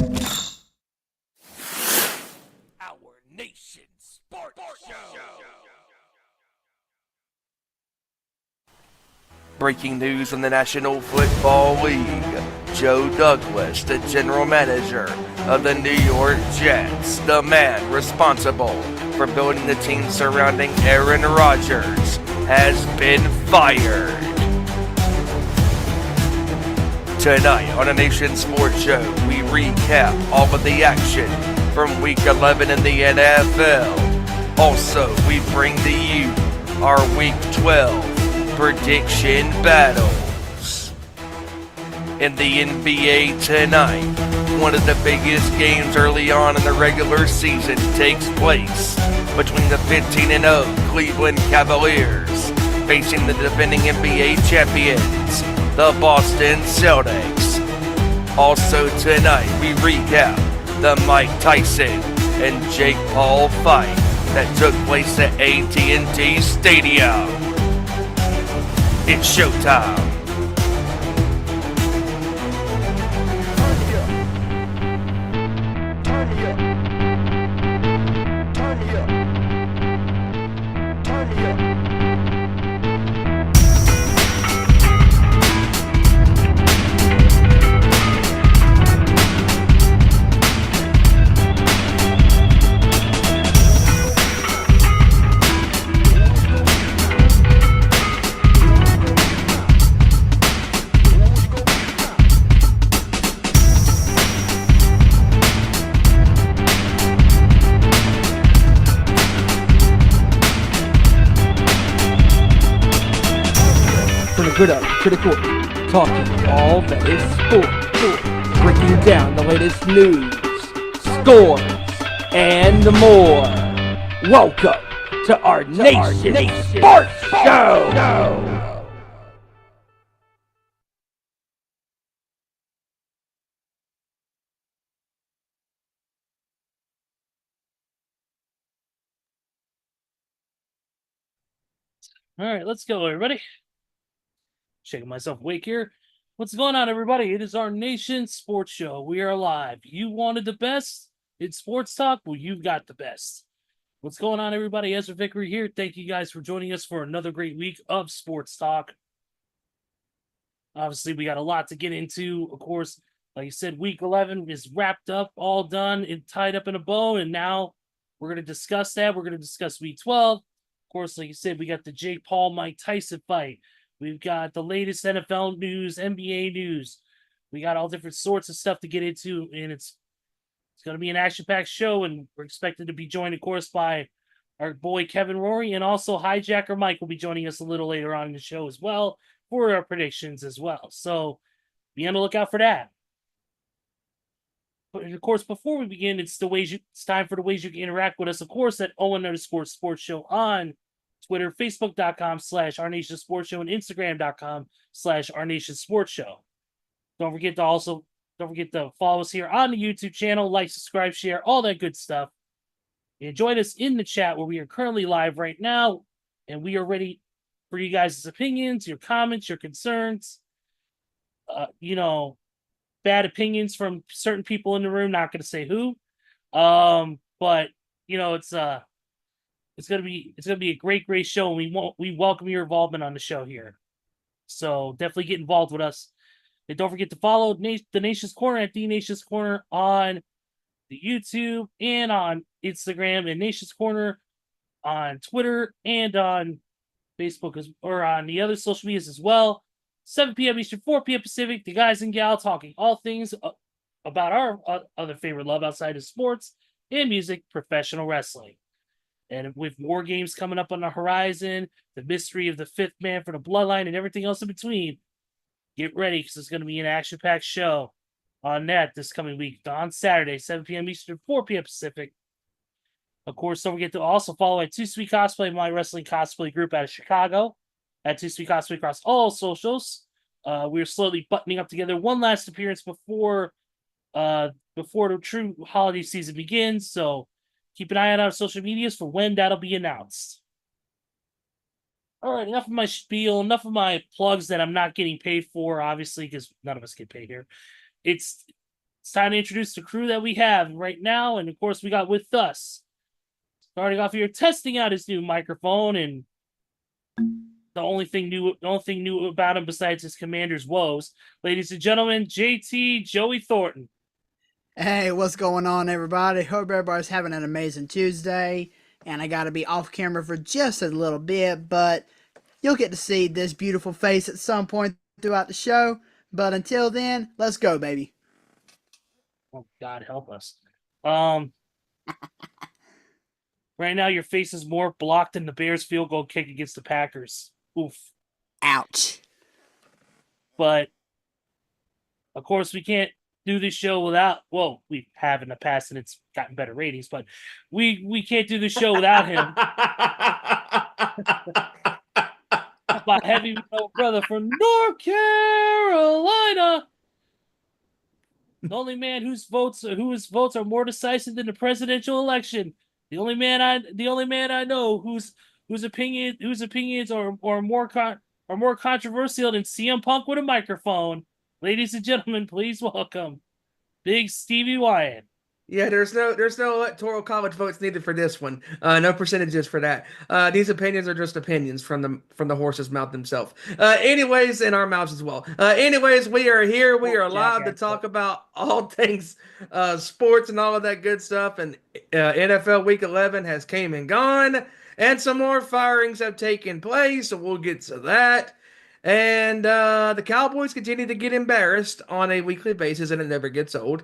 Our Nation Sports Show. Breaking news in the National Football League. Joe Douglas, the general manager of the New York Jets, the man responsible for building the team surrounding Aaron Rodgers, has been fired. Tonight on a Nation Sports Show, we recap all of the action from Week 11 in the NFL. Also, we bring to you our Week 12 prediction battles. In the NBA tonight, one of the biggest games early on in the regular season takes place between the 15-0 Cleveland Cavaliers facing the defending NBA champions, the Boston Celtics. Also tonight, we recap the Mike Tyson and Jake Paul fight that took place at AT&T Stadium. It's showtime. Good up to the court, talking all that is sport, breaking down the latest news, scores, and more. Welcome to our Nation Sports Show. All right, let's go, everybody. Shaking myself awake here. What's going on, everybody? It is our Nation Sports Show. We are live. You wanted the best in sports talk? Well, you've got the best. What's going on, everybody? Ezra Vickery here. Thank you guys for joining us for another great week of sports talk. Obviously, we got a lot to get into. Of course, like you said, Week 11 is wrapped up, all done, and tied up in a bow, and now we're going to discuss that. We're going to discuss Week 12. Of course, like you said, we got the Jake Paul, Mike Tyson fight. We've got the latest NFL news, NBA news. We got all different sorts of stuff to get into, and it's going to be an action-packed show, and we're expected to be joined, of course, by our boy Kevin Rory, and also Hijacker Mike will be joining us a little later on in the show as well for our predictions as well. So be on the lookout for that. But of course, before we begin, it's time for the ways you can interact with us. Of course, at _Sports Show on Twitter, Facebook.com/Our Nation Sports Show, and Instagram.com/Our Nation Sports Show. Don't forget to follow us here on the YouTube channel, like, subscribe, share, all that good stuff. And join us in the chat where we are currently live right now, and we are ready for you guys' opinions, your comments, your concerns. Bad opinions from certain people in the room. Not going to say who, but it's gonna be a great show, and we welcome your involvement on the show here. So definitely get involved with us, and don't forget to follow the Nation's Corner at the Nation's Corner on the YouTube and on Instagram, and Nation's Corner on Twitter and on Facebook or on the other social medias as well. 7 p.m. Eastern, 4 p.m. Pacific. The guys and gal talking all things about our other favorite love outside of sports and music, professional wrestling. And with more games coming up on the horizon, the mystery of the fifth man for the bloodline, and everything else in between, get ready because it's going to be an action-packed show on that this coming week on Saturday, 7 p.m. Eastern, 4 p.m. Pacific. Of course, don't forget to also follow at Too Sweet Cosplay, my wrestling cosplay group out of Chicago, at Too Sweet Cosplay across all socials. We're slowly buttoning up together one last appearance before the true holiday season begins. So keep an eye on our social medias for when that'll be announced. All right, enough of my spiel, enough of my plugs that I'm not getting paid for, obviously, because none of us get paid here. It's it's time to introduce the crew that we have right now. And of course, we got with us, starting off here, testing out his new microphone, and the only thing new about him besides his commander's woes, ladies and gentlemen, JT Joey Thornton. Hey, what's going on, everybody? Hope everybody's having an amazing Tuesday. And I got to be off camera for just a little bit, but you'll get to see this beautiful face at some point throughout the show. But until then, let's go, baby. Oh, God help us. Right now, your face is more blocked than the Bears' field goal kick against the Packers. Oof. Ouch. But of course, we can't do this show without. Well, we have in the past, and it's gotten better ratings. But we can't do this show without him. My heavy metal brother from North Carolina, the only man whose votes are more decisive than the presidential election. The only man I know whose opinions are more controversial than CM Punk with a microphone. Ladies and gentlemen, please welcome Big Stevie Wyand. Yeah, there's no electoral college votes needed for this one. No percentages for that. These opinions are just opinions from the horse's mouth themselves. Anyways, in our mouths as well. Anyways, we are here. We are live to talk about all things sports and all of that good stuff. And NFL Week 11 has came and gone, and some more firings have taken place. So we'll get to that. And the Cowboys continue to get embarrassed on a weekly basis, and it never gets old.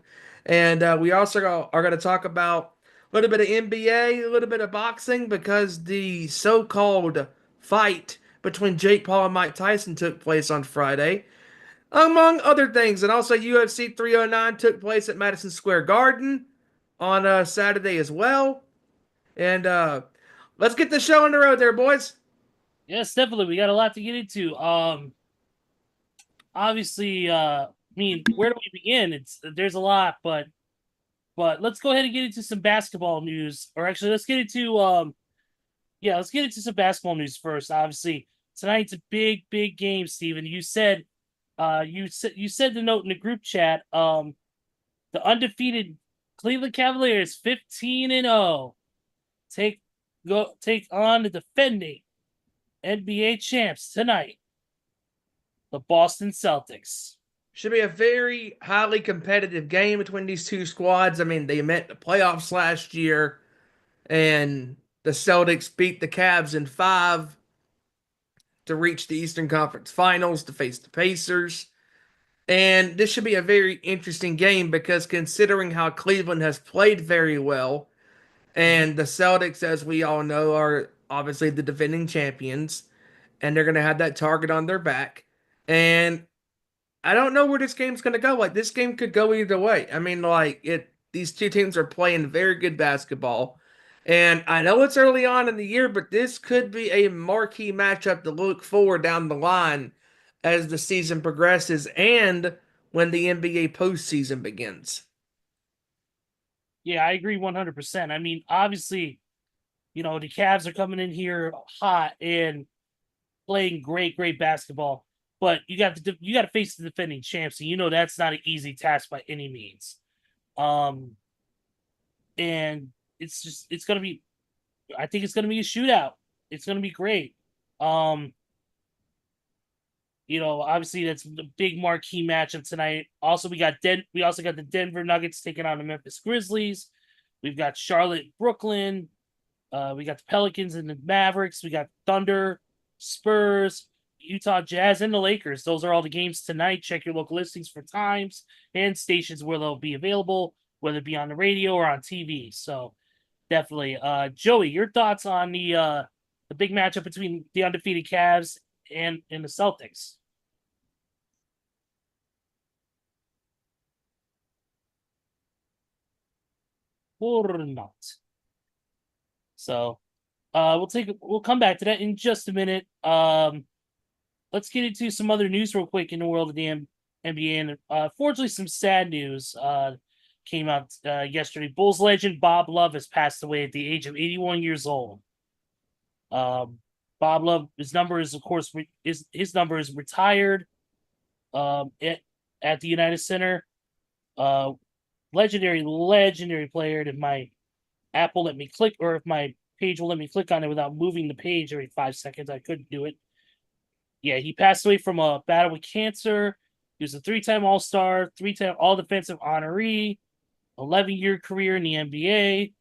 And we also are going to talk about a little bit of NBA, a little bit of boxing, because the so-called fight between Jake Paul and Mike Tyson took place on Friday, among other things. And also UFC 309 took place at Madison Square Garden on Saturday as well. And let's get the show on the road there, boys. Yes, definitely. We got a lot to get into. Obviously, where do we begin? There's a lot, but let's go ahead and get into some basketball news. Or actually, let's get into some basketball news first. Obviously, tonight's a big game, Steven. You said the note in the group chat. The undefeated Cleveland Cavaliers, 15-0, take on the defending NBA champs tonight, the Boston Celtics. Should be a very highly competitive game between these two squads. I mean, they met the playoffs last year, and the Celtics beat the Cavs in 5 to reach the Eastern Conference Finals to face the Pacers. And this should be a very interesting game because considering how Cleveland has played very well, and the Celtics, as we all know, are obviously the defending champions, and they're going to have that target on their back. And I don't know where this game's going to go. Like, this game could go either way. I mean, these two teams are playing very good basketball. And I know it's early on in the year, but this could be a marquee matchup to look forward down the line as the season progresses and when the NBA postseason begins. Yeah, I agree 100%. I mean, obviously, the Cavs are coming in here hot and playing great basketball. But you got to face the defending champs, and that's not an easy task by any means. And it's gonna be, I think it's gonna be a shootout. It's gonna be great. Obviously that's the big marquee matchup tonight. Also, we also got the Denver Nuggets taking on the Memphis Grizzlies. We've got Charlotte, Brooklyn. We got the Pelicans and the Mavericks. We got Thunder, Spurs, Utah Jazz, and the Lakers. Those are all the games tonight. Check your local listings for times and stations where they'll be available, whether it be on the radio or on TV. So definitely, Joey, your thoughts on the big matchup between the undefeated Cavs and the Celtics? Or not. So we'll come back to that in just a minute. Let's get into some other news real quick in the world of the NBA. And fortunately, some sad news came out yesterday. Bulls legend Bob Love has passed away at the age of 81 years old. Bob Love, his number is, of course, his number is retired at the United Center. legendary player. And if my app will let me click, or if my page will let me click on it without moving the page every 5 seconds, I couldn't do it. Yeah, he passed away from a battle with cancer. He was a 3-time All-Star, 3-time All-Defensive honoree, 11-year career in the NBA.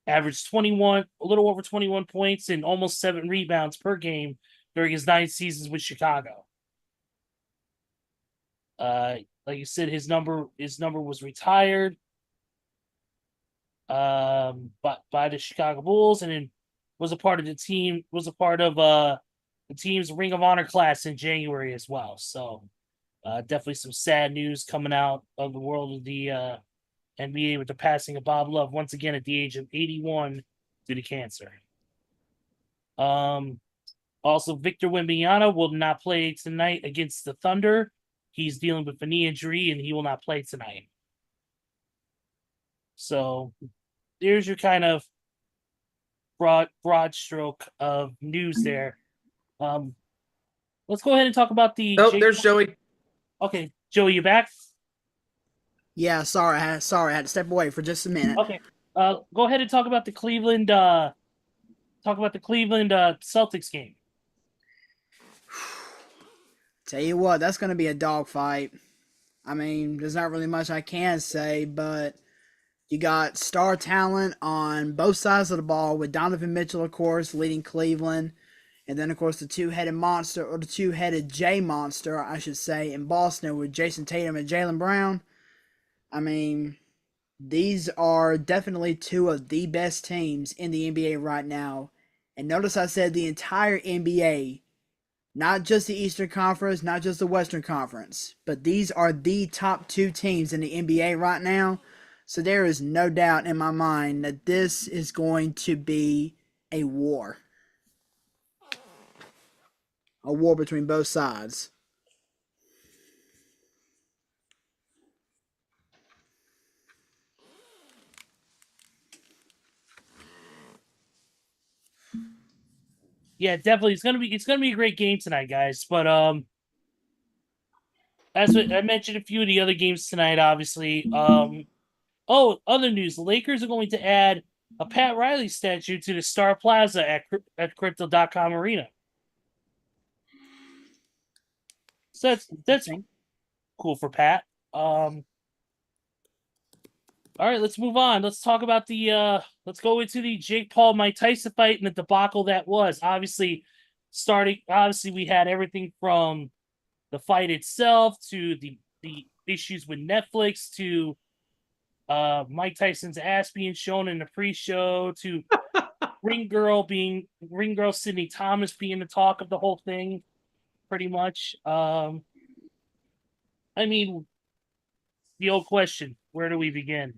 Averaged a little over 21 points and almost 7 rebounds per game during his 9 seasons with Chicago. Like you said, his number was retired by the Chicago Bulls, and then was a part of the team's Ring of Honor class in January as well. So definitely some sad news coming out of the world of the NBA with the passing of Bob Love once again at the age of 81 due to cancer. Also, Victor Wembanyama will not play tonight against the Thunder. He's dealing with a knee injury and he will not play tonight. So there's your kind of broad stroke of news there. Let's go ahead and talk about the. Oh, there's Joey. Okay, Joey, you back? Yeah, sorry, I had to step away for just a minute. Okay, go ahead and talk about the Cleveland. Celtics game. Tell you what, that's going to be a dogfight. I mean, there's not really much I can say, but you got star talent on both sides of the ball with Donovan Mitchell, of course, leading Cleveland. And then, of course, the two-headed monster, or the two-headed J monster, I should say, in Boston with Jason Tatum and Jaylen Brown. I mean, these are definitely two of the best teams in the NBA right now. And notice I said the entire NBA, not just the Eastern Conference, not just the Western Conference, but these are the top 2 teams in the NBA right now. So there is no doubt in my mind that this is going to be a war. A war between both sides. Yeah, definitely. It's gonna be a great game tonight, guys. But as I mentioned, a few of the other games tonight, obviously. Other news: the Lakers are going to add a Pat Riley statue to the Star Plaza at Crypto.com Arena. So that's cool for Pat. All right, let's move on. Let's talk about let's go into the Jake Paul Mike Tyson fight and the debacle that was. Obviously, we had everything from the fight itself to the issues with Netflix to Mike Tyson's ass being shown in the pre-show to Ring Girl Sydney Thomas being the talk of the whole thing, pretty much. I mean, the old question: where do we begin?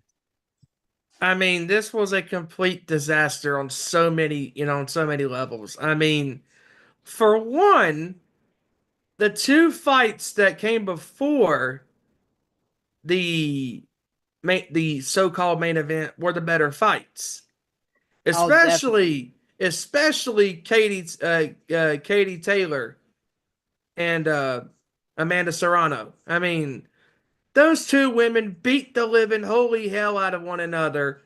I mean, this was a complete disaster on so many levels. I mean, for one, the 2 fights that came before the the so-called main event were the better fights. Especially Katie Taylor and Amanda Serrano. I mean, those 2 women beat the living holy hell out of one another,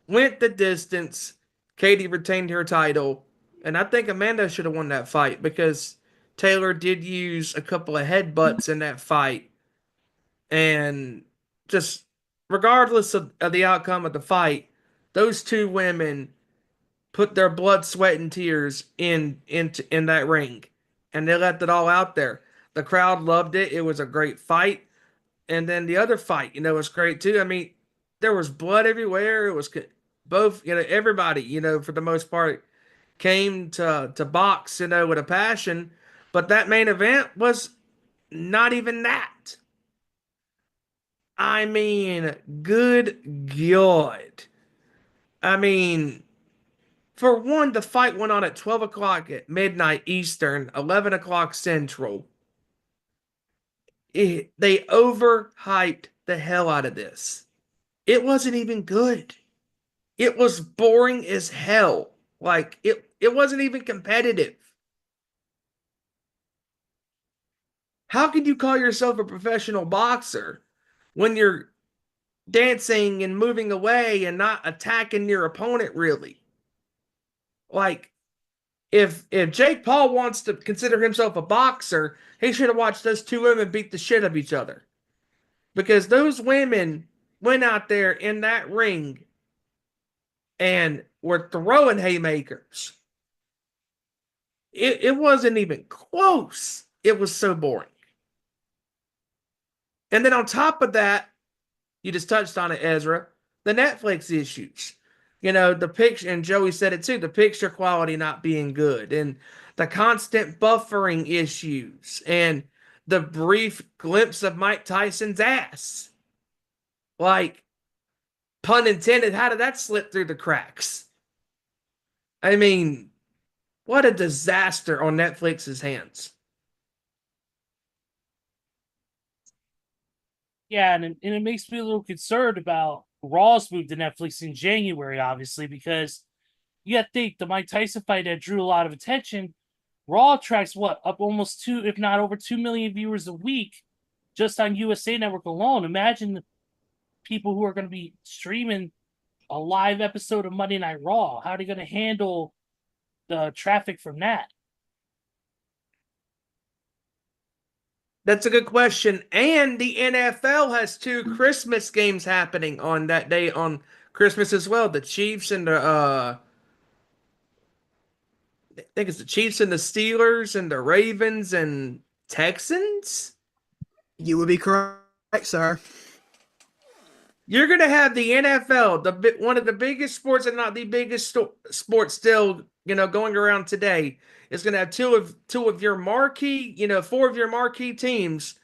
went the distance. Katie retained her title, and I think Amanda should have won that fight because Taylor did use a couple of headbutts in that fight. And just regardless of the outcome of the fight, those 2 women put their blood, sweat, and tears in that ring, and they left it all out there. The crowd loved it. It was a great fight. And then the other fight, was great too. I mean, there was blood everywhere. It was both, everybody, for the most part, came to box, with a passion. But that main event was not even that. I mean, good God. I mean, for one, the fight went on at 12 o'clock at midnight Eastern, 11 o'clock Central. They overhyped the hell out of this. It wasn't even good. It was boring as hell. Like, it wasn't even competitive. How can you call yourself a professional boxer when you're dancing and moving away and not attacking your opponent really? Like, if Jake Paul wants to consider himself a boxer, he should have watched those two women beat the shit of each other. Because those women went out there in that ring and were throwing haymakers. It wasn't even close. It was so boring. And then on top of that, you just touched on it, Ezra, the Netflix issues. You know, the picture, and Joey said it too, the picture quality not being good, and the constant buffering issues, and the brief glimpse of Mike Tyson's ass. Like, pun intended, how did that slip through the cracks? I mean, what a disaster on Netflix's hands. Yeah, and it makes me a little concerned about Raw's move to Netflix in January, obviously, because you got to think the Mike Tyson fight that drew a lot of attention. Raw attracts what, up almost 2, if not over 2 million viewers a week just on USA Network alone. Imagine the people who are going to be streaming a live episode of Monday Night Raw. How are they going to handle the traffic from that? That's a good question. And the NFL has two Christmas games happening on that day on Christmas as well. The Chiefs and the I think it's the Chiefs and the Steelers and the Ravens and Texans. You would be correct, sir. You're going to have the NFL, one of the biggest sports and not the biggest sport still, going around today. Is going to have two of your marquee, four of your marquee teams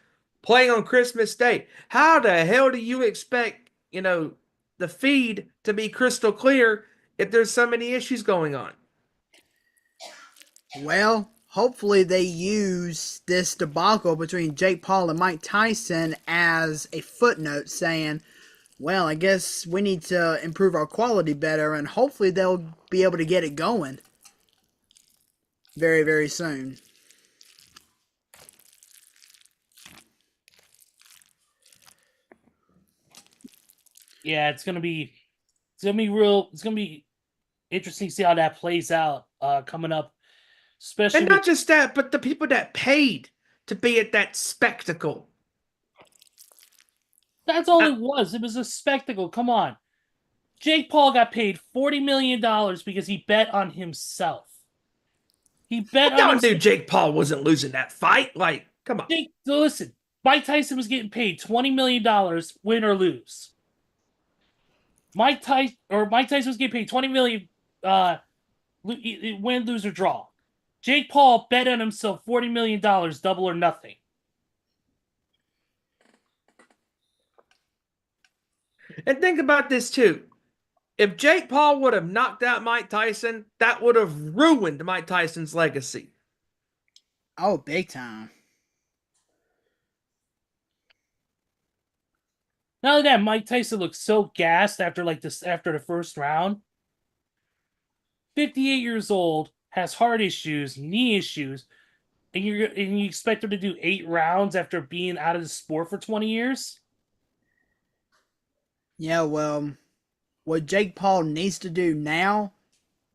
playing on Christmas Day. How the hell do you expect, the feed to be crystal clear if there's so many issues going on? Well, hopefully they use this debacle between Jake Paul and Mike Tyson as a footnote saying, well, I guess we need to improve our quality better, and hopefully they'll be able to get it going very, very soon. Yeah, it's gonna be interesting to see how that plays out coming up. Especially And not just that, but the people that paid to be at that spectacle. That's all it was. It was a spectacle. Come on. Jake Paul got paid $40 million because he bet on himself. He bet on Y'all himself. knew Jake Paul wasn't losing that fight. Like, come on. Listen, Mike Tyson was getting paid $20 million, win or lose. Mike Tyson was getting paid $20 million, win, lose, or draw. Jake Paul bet on himself $40 million, double or nothing. And think about this too. If Jake Paul would have knocked out Mike Tyson, that would have ruined Mike Tyson's legacy. Oh, big time. Not only that, Mike Tyson looked so gassed after the first round. 58 years old, has heart issues, knee issues, and you expect him to do 8 rounds after being out of the sport for 20 years? Yeah, well, what Jake Paul needs to do now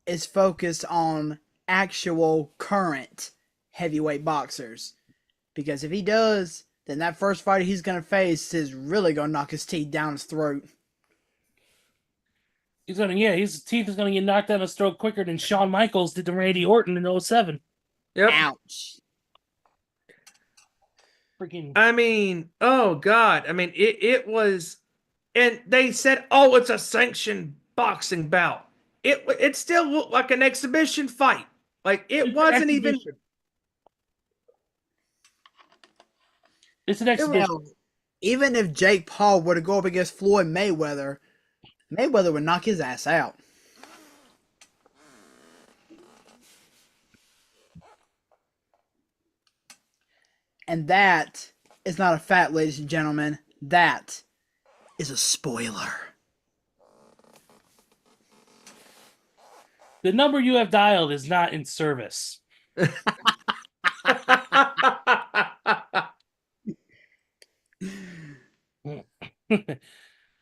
is focus on actual current heavyweight boxers. Because if he does, then that first fighter he's going to face is really going to knock his teeth down his throat. His teeth is going to get knocked down his throat quicker than Shawn Michaels did to Randy Orton in 07. Yep. Ouch. Freaking. I mean, oh God. I mean, it was, and they said, oh, it's a sanctioned boxing bout. It still looked like an exhibition fight. Like, it wasn't even. It's an exhibition. Well, even if Jake Paul were to go up against Floyd Mayweather, Mayweather would knock his ass out. And that is not a fact, ladies and gentlemen. That is a spoiler. The number you have dialed is not in service.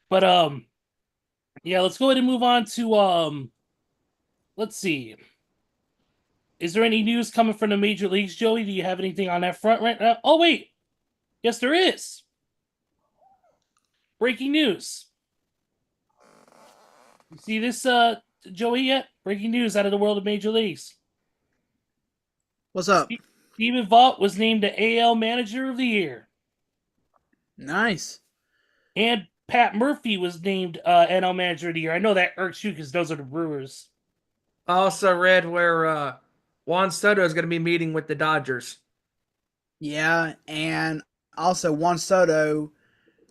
But yeah, let's go ahead and move on to let's see. Is there any news coming from the major leagues, Joey? Do you have anything on that front right now? Oh wait, yes, there is. Breaking news. You see this, Joey? Yet breaking news out of the world of major leagues. What's up? Steven Vaught was named the AL Manager of the Year, Nice. and Pat Murphy was named NL Manager of the Year. I know that irks you because those are the Brewers. I also read where Juan Soto is going to be meeting with the Dodgers. Yeah, and also Juan Soto,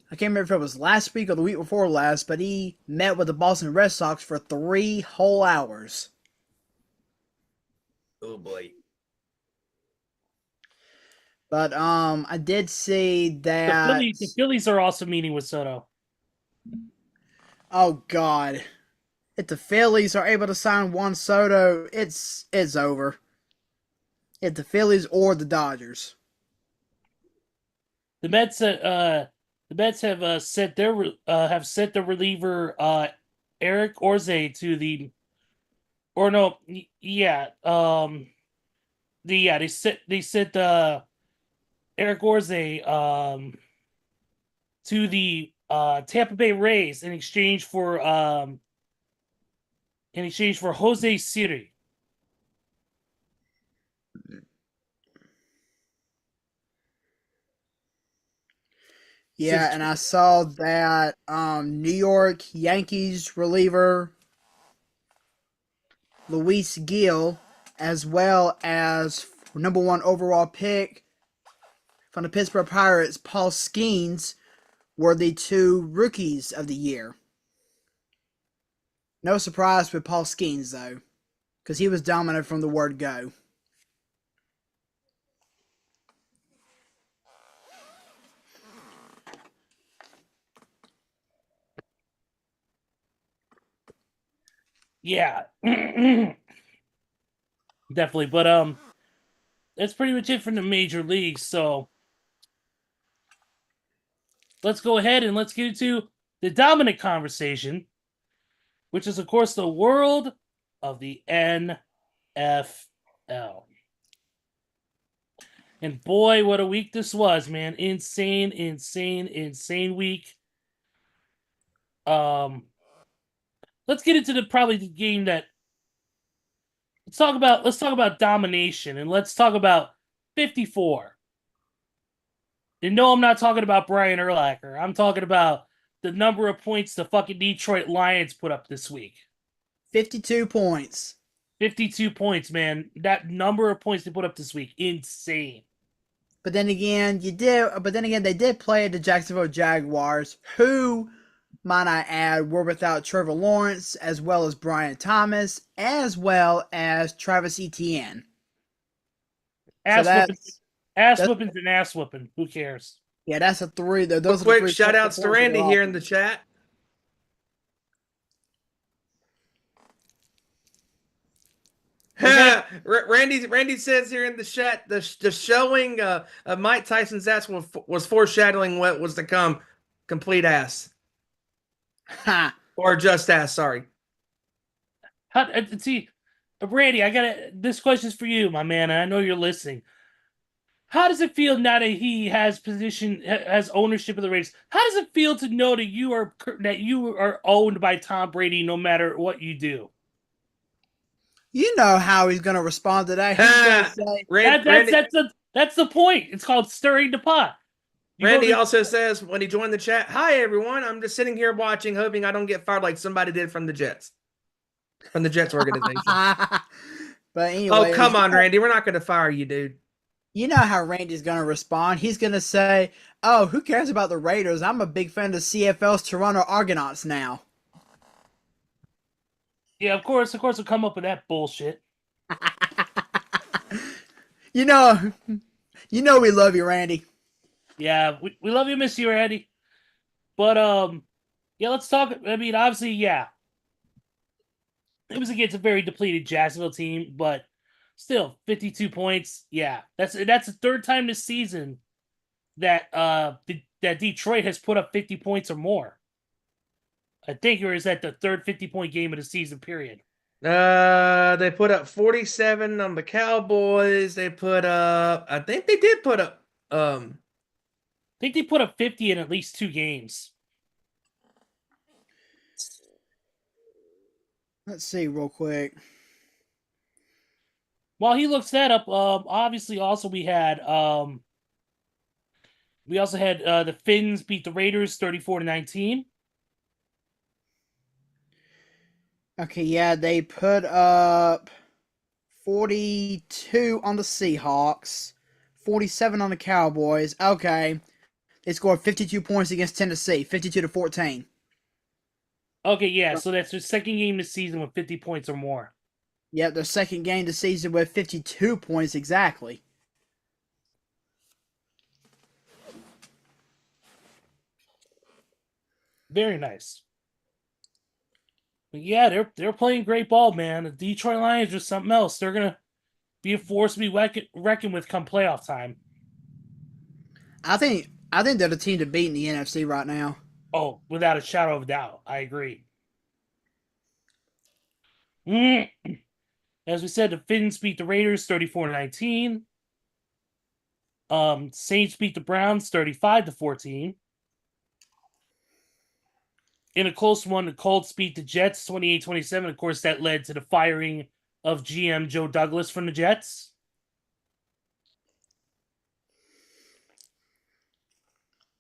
I can't remember if it was last week or the week before last, but he met with the Boston Red Sox for 3 whole hours. Oh boy. But I did see The that. Phillies are also meeting with Soto. Oh God, if the Phillies are able to sign Juan Soto, it's over. If the Phillies or the Dodgers. The Mets have sent the reliever Eric Orze to the, or no, yeah, they sent Eric Orze to the Tampa Bay Rays in exchange for Jose Siri. Yeah, and I saw that New York Yankees reliever Luis Gil, as well as #1 overall pick from the Pittsburgh Pirates, Paul Skeens, were the 2 rookies of the year. No surprise with Paul Skeens, though, because he was dominant from the word go. Yeah. Definitely. But that's pretty much it from the major leagues. So let's go ahead and let's get into the dominant conversation, which is of course the world of the NFL. And boy, what a week this was, man. Insane week. Let's get into probably the game that let's talk about domination, and let's talk about 54. And no, I'm not talking about Brian Urlacher. I'm talking about the number of points the fucking Detroit Lions put up this week. 52 points. 52 points, man. That number of points they put up this week, insane. But then again, they did play the Jacksonville Jaguars, who, might I add, were without Trevor Lawrence, as well as Brian Thomas, as well as Travis Etienne. Ass whoopings and ass whooping. Who cares? Yeah, that's a 3. Those Real are the quick, 3 shout outs to Randy here in the chat. Randy says here in the chat the showing of Mike Tyson's ass was foreshadowing what was to come. Complete ass. Or just ass, sorry. See, Randy, this question's for you, my man, and I know you're listening. How does it feel now that he has ownership of the Raiders? How does it feel to know that you are owned by Tom Brady no matter what you do? You know how he's going to respond to that. He's going to say, that's the point. It's called stirring the pot. Randy also says when he joined the chat, "Hi everyone, I'm just sitting here watching, hoping I don't get fired like somebody did from the Jets organization." But anyway, oh come on, Randy, we're not going to fire you, dude. You know how Randy's going to respond. He's going to say, "Oh, who cares about the Raiders? I'm a big fan of CFL's Toronto Argonauts now." Yeah, of course, we'll come up with that bullshit. You know we love you, Randy. Yeah, we love you, miss you, Randy. But yeah, let's talk. I mean, obviously, yeah, it was against a very depleted Jacksonville team, but still, 52 points. Yeah, that's the third time this season that that Detroit has put up 50 points or more. I think, or is that the third 50-point game of the season period? They put up 47 on the Cowboys. They put up, I think they did put up, I think they put up 50 in at least 2 games. Let's see real quick. While he looks that up, obviously also we also had the Finns beat the Raiders 34-19. Okay, yeah, they put up 42 on the Seahawks, 47 on the Cowboys. Okay. They scored 52 points against Tennessee, 52-14. Okay, yeah, so that's their second game this season with 50 points or more. Yep, their second game this season with 52 points exactly. Very nice. But yeah, they're playing great ball, man. The Detroit Lions are something else. They're gonna be a force to be reckoned with come playoff time. I think they're the team to beat in the NFC right now. Oh, without a shadow of a doubt, I agree. As we said, the Finns beat the Raiders 34-19. Saints beat the Browns 35-14. In a close one, the Colts beat the Jets 28-27. Of course, that led to the firing of GM Joe Douglas from the Jets.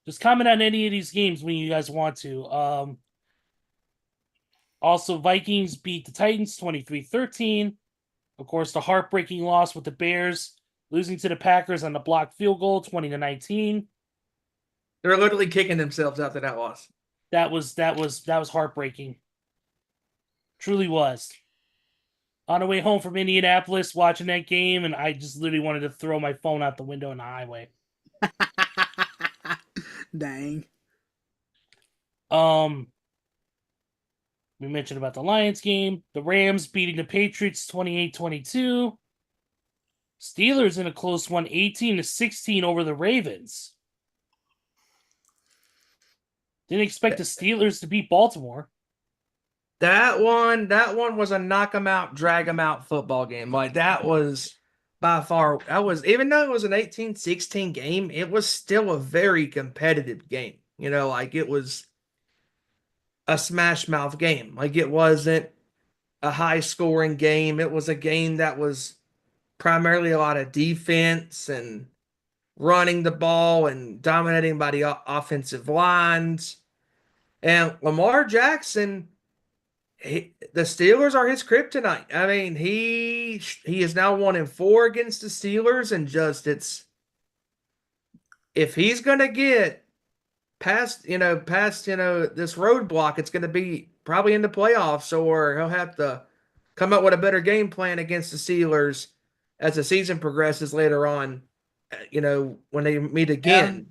Just comment on any of these games when you guys want to. Also, Vikings beat the Titans 23-13. Of course, the heartbreaking loss with the Bears losing to the Packers on the blocked field goal 20-19. they're literally kicking themselves after that loss. That was heartbreaking. Truly was. On the way home from Indianapolis, watching that game, and I just literally wanted to throw my phone out the window on the highway. Dang. We mentioned about the Lions game. The Rams beating the Patriots 28-22. Steelers in a close one, 18-16 over the Ravens. Didn't expect the Steelers to beat Baltimore. That one was a knock 'em out, drag 'em out football game. Like that was by far, even though it was an 18-16 game, it was still a very competitive game. Like it was a smash mouth game. Like it wasn't a high scoring game. It was a game that was primarily a lot of defense and running the ball and dominating by the offensive lines. And Lamar Jackson, the Steelers are his kryptonite. I mean, he is now 1-4 against the Steelers, and if he's gonna get past this roadblock, it's gonna be probably in the playoffs, or he'll have to come up with a better game plan against the Steelers as the season progresses later on. When they meet again.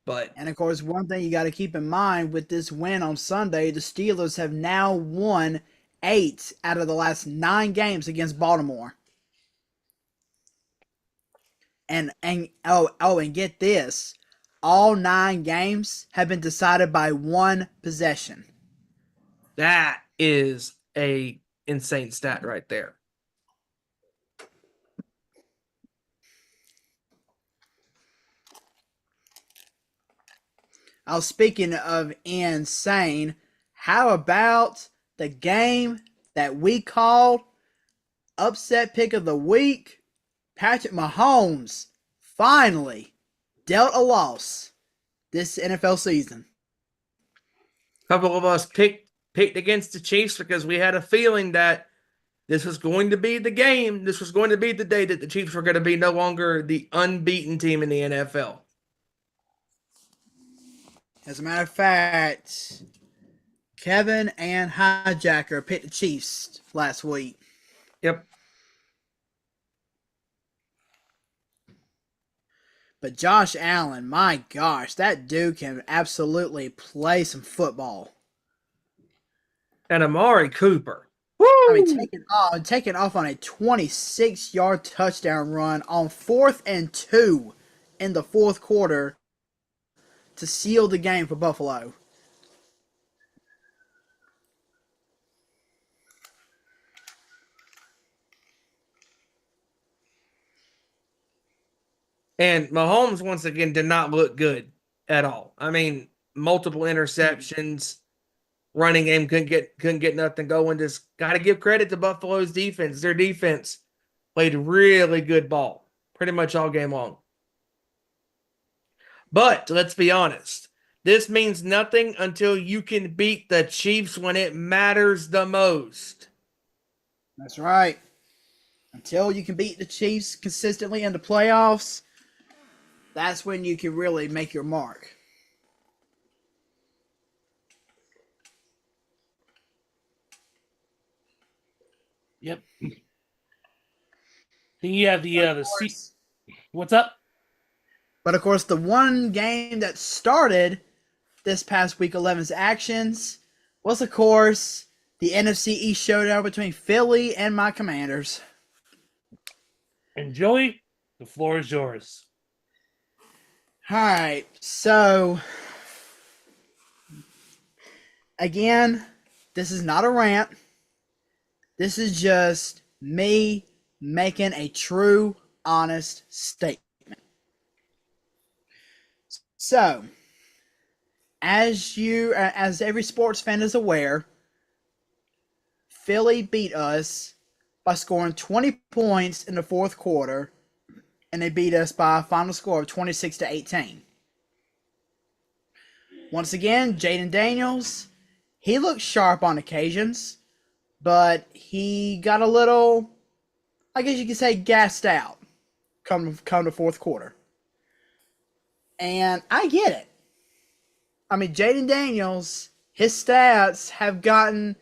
And of course, one thing you got to keep in mind with this win on Sunday, the Steelers have now won 8 out of the last 9 games against Baltimore. And get this, all 9 games have been decided by 1 possession. That is a insane stat right there. Speaking of insane, how about the game that we called upset pick of the week? Patrick Mahomes finally dealt a loss this NFL season. A couple of us picked against the Chiefs because we had a feeling that this was going to be the game. This was going to be the day that the Chiefs were going to be no longer the unbeaten team in the NFL. As a matter of fact, Kevin and Hijacker picked the Chiefs last week. Yep. But Josh Allen, my gosh, that dude can absolutely play some football. And Amari Cooper. Woo! I mean, taking off on a 26-yard touchdown run on 4th and 2 in the 4th quarter to seal the game for Buffalo. And Mahomes, once again, did not look good at all. I mean, multiple interceptions, running game couldn't get nothing going. Just got to give credit to Buffalo's defense. Their defense played really good ball pretty much all game long. But let's be honest. This means nothing until you can beat the Chiefs when it matters the most. That's right. Until you can beat the Chiefs consistently in the playoffs, that's when you can really make your mark. Yep. Then you have what's up? But of course, the one game that started this past week 11's actions was, of course, the NFC East showdown between Philly and my Commanders. And Joey, the floor is yours. All right, so again, this is not a rant. This is just me making a true, honest statement. So, as every sports fan is aware, Philly beat us by scoring 20 points in the fourth quarter, and they beat us by a final score of 26-18. Once again, Jaden Daniels, he looked sharp on occasions, but he got a little, I guess you could say, gassed out come to fourth quarter. And I get it. I mean, Jaden Daniels, his stats have gotten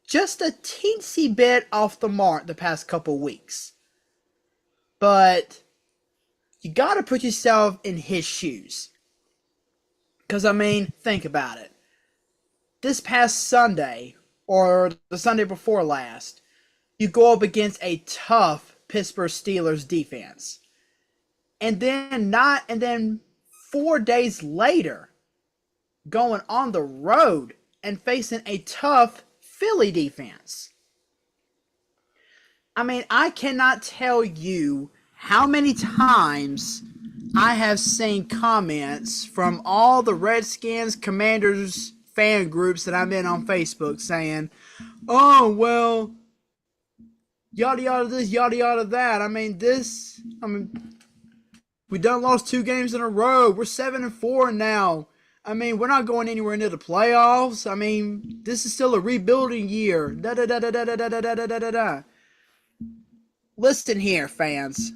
just a teensy bit off the mark the past couple weeks. But you got to put yourself in his shoes. Because, I mean, think about it. This past Sunday, or the Sunday before last, you go up against a tough Pittsburgh Steelers defense. And then 4 days later, going on the road and facing a tough Philly defense. I mean, I cannot tell you how many times I have seen comments from all the Redskins, Commanders fan groups that I'm in on Facebook saying, oh, well, yada yada this, yada yada that. We done lost 2 games in a row. We're 7-4 now. I mean, we're not going anywhere near the playoffs. I mean, this is still a rebuilding year. Da da da da da da da da da da da. Listen here, fans,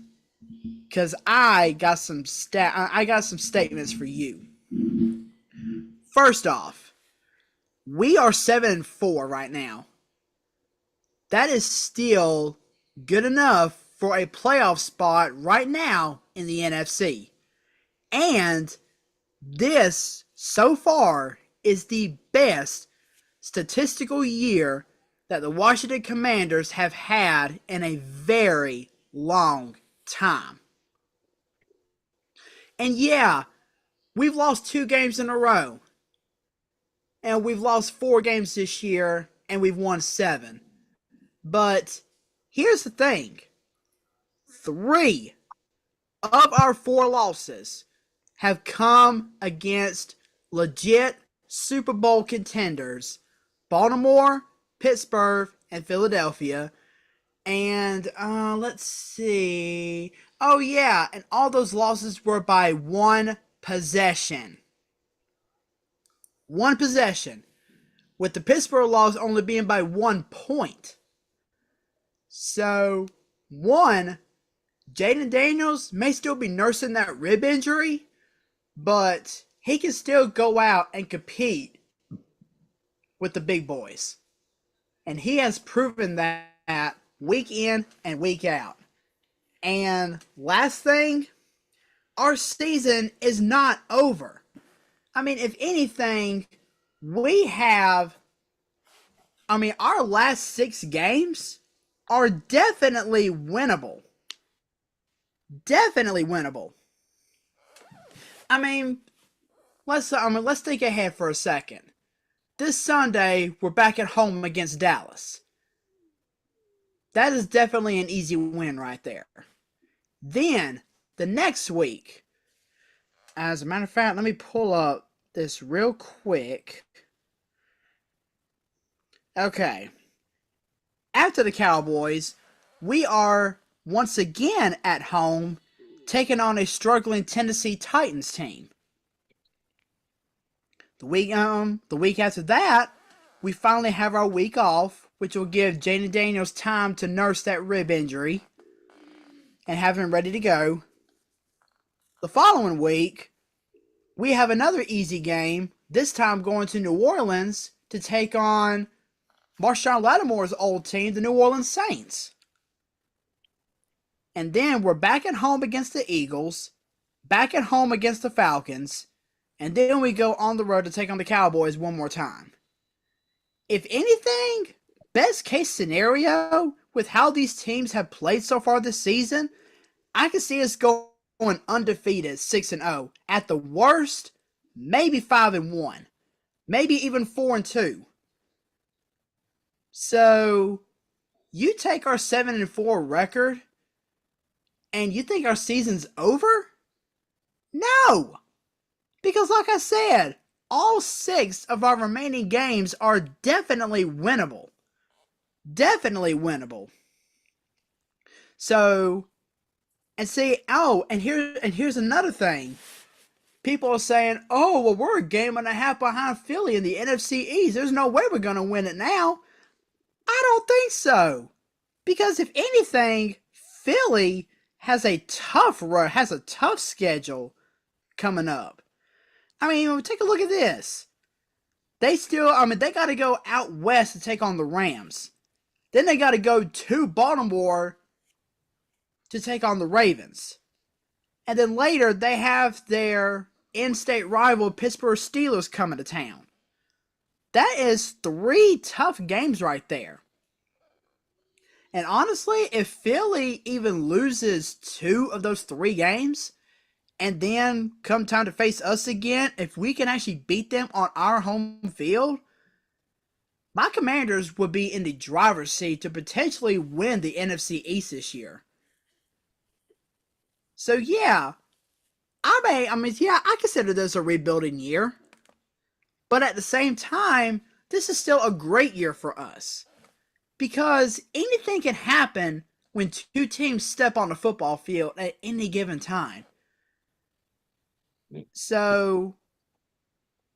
because I got some statements for you. First off, we are 7-4 right now. That is still good enough for a playoff spot right now in the NFC. And this, so far, is the best statistical year that the Washington Commanders have had in a very long time. And yeah, we've lost 2 games in a row. And we've lost 4 games this year, and we've won 7. But here's the thing. 3 of our 4 losses have come against legit Super Bowl contenders, Baltimore, Pittsburgh, and Philadelphia. And let's see. Oh yeah, and all those losses were by 1 possession. 1 possession. With the Pittsburgh loss only being by 1 point. So, Jaden Daniels may still be nursing that rib injury, but he can still go out and compete with the big boys. And he has proven that week in and week out. And last thing, our season is not over. I mean, if anything, our last 6 games are definitely winnable. Definitely winnable. I mean, let's think ahead for a second. This Sunday, we're back at home against Dallas. That is definitely an easy win right there. Then, the next week. As a matter of fact, let me pull up this real quick. Okay. After the Cowboys, we are once again at home taking on a struggling Tennessee Titans team. The week after that, we finally have our week off, which will give Jaden Daniels time to nurse that rib injury and have him ready to go. The following week, we have another easy game, this time going to New Orleans to take on Marshawn Lattimore's old team, the New Orleans Saints. And then we're back at home against the Eagles, back at home against the Falcons, and then we go on the road to take on the Cowboys one more time. If anything, best case scenario, with how these teams have played so far this season, I can see us going undefeated 6-0. At the worst, maybe 5-1. Maybe even 4-2. So, you take our 7-4 record, and you think our season's over? No! Because like I said, all 6 of our remaining games are definitely winnable. Definitely winnable. So, and see, and here's another thing. People are saying, oh, well, we're a game and a half behind Philly in the NFC East. There's no way we're going to win it now. I don't think so. Because if anything, Philly has a tough schedule coming up. I mean, take a look at this. They got to go out west to take on the Rams. Then they got to go to Baltimore to take on the Ravens. And then later, they have their in-state rival Pittsburgh Steelers coming to town. That is 3 tough games right there. And honestly, if Philly even loses 2 of those 3 games, and then come time to face us again, if we can actually beat them on our home field, my Commanders would be in the driver's seat to potentially win the NFC East this year. So yeah, I consider this a rebuilding year. But at the same time, this is still a great year for us. Because anything can happen when 2 teams step on the football field at any given time. So,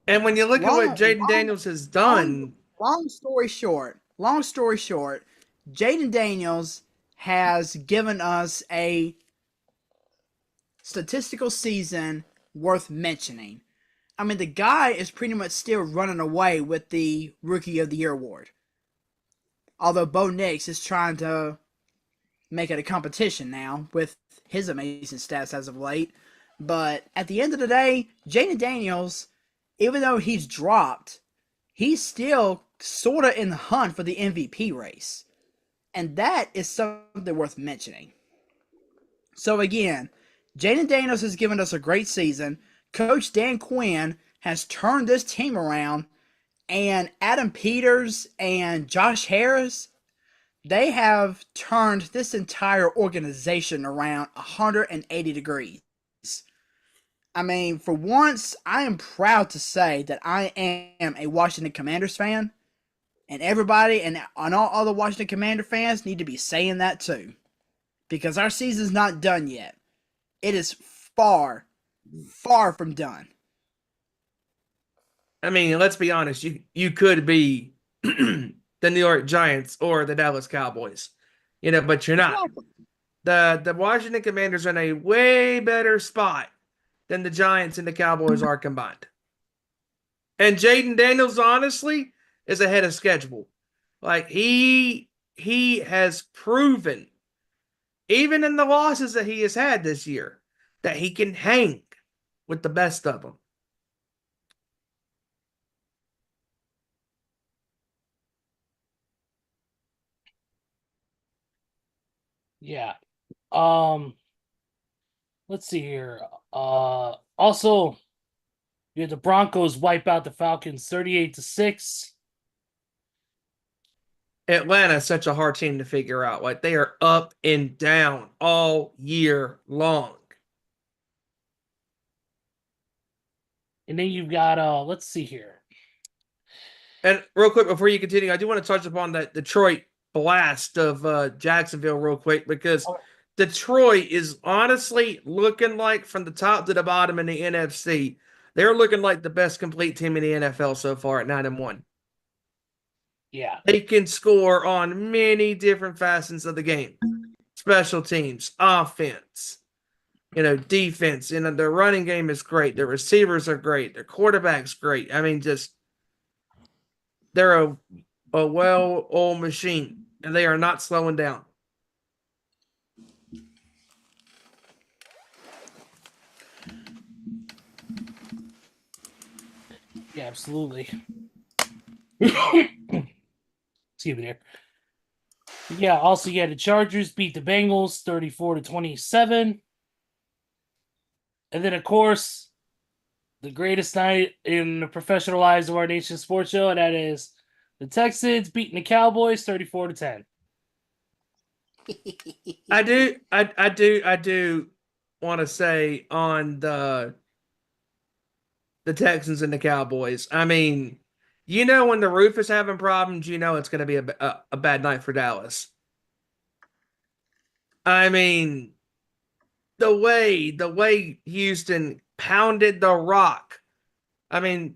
And when you look at what Jaden Daniels has done, long story short, Jaden Daniels has given us a statistical season worth mentioning. I mean, the guy is pretty much still running away with the Rookie of the Year award. Although Bo Nix is trying to make it a competition now with his amazing stats as of late. But at the end of the day, Jaden Daniels, even though he's dropped, he's still sort of in the hunt for the MVP race. And that is something worth mentioning. So again, Jaden Daniels has given us a great season. Coach Dan Quinn has turned this team around. And Adam Peters and Josh Harris, they have turned this entire organization around 180 degrees. I mean, for once, I am proud to say that I am a Washington Commanders fan. And everybody and all other Washington Commander fans need to be saying that too. Because our season's not done yet. It is far, far from done. I mean, let's be honest, you could be the New York Giants or the Dallas Cowboys. But you're not. The Washington Commanders are in a way better spot than the Giants and the Cowboys are combined. And Jaden Daniels, honestly, is ahead of schedule. Like, he has proven, even in the losses that he has had this year, that he can hang with the best of them. Yeah. Let's see here. Also, the Broncos wipe out the Falcons 38-6. Atlanta's such a hard team to figure out. Like, they are up and down all year long. And then you've got let's see here. And real quick before you continue, I do want to touch upon that Detroit blast of Jacksonville real quick because Okay. Detroit is honestly looking like from the top to the bottom in the NFC, they're looking like the best complete team in the NFL so far at 9-1. Yeah. They can score on many different facets of the game. Special teams, offense, defense, their running game is great. Their receivers are great. Their quarterback's great. I mean, just they're a well-oiled machine, and they are not slowing down. Yeah, absolutely. Excuse me there. Yeah, also the Chargers beat the Bengals 34-27. And then of course, the greatest night in the professional lives of our nation's sports show, and that is the Texans beating the Cowboys 34-10. I do want to say on the Texans and the Cowboys. I mean, when the roof is having problems, it's going to be a bad night for Dallas. I mean, the way Houston pounded the rock. I mean,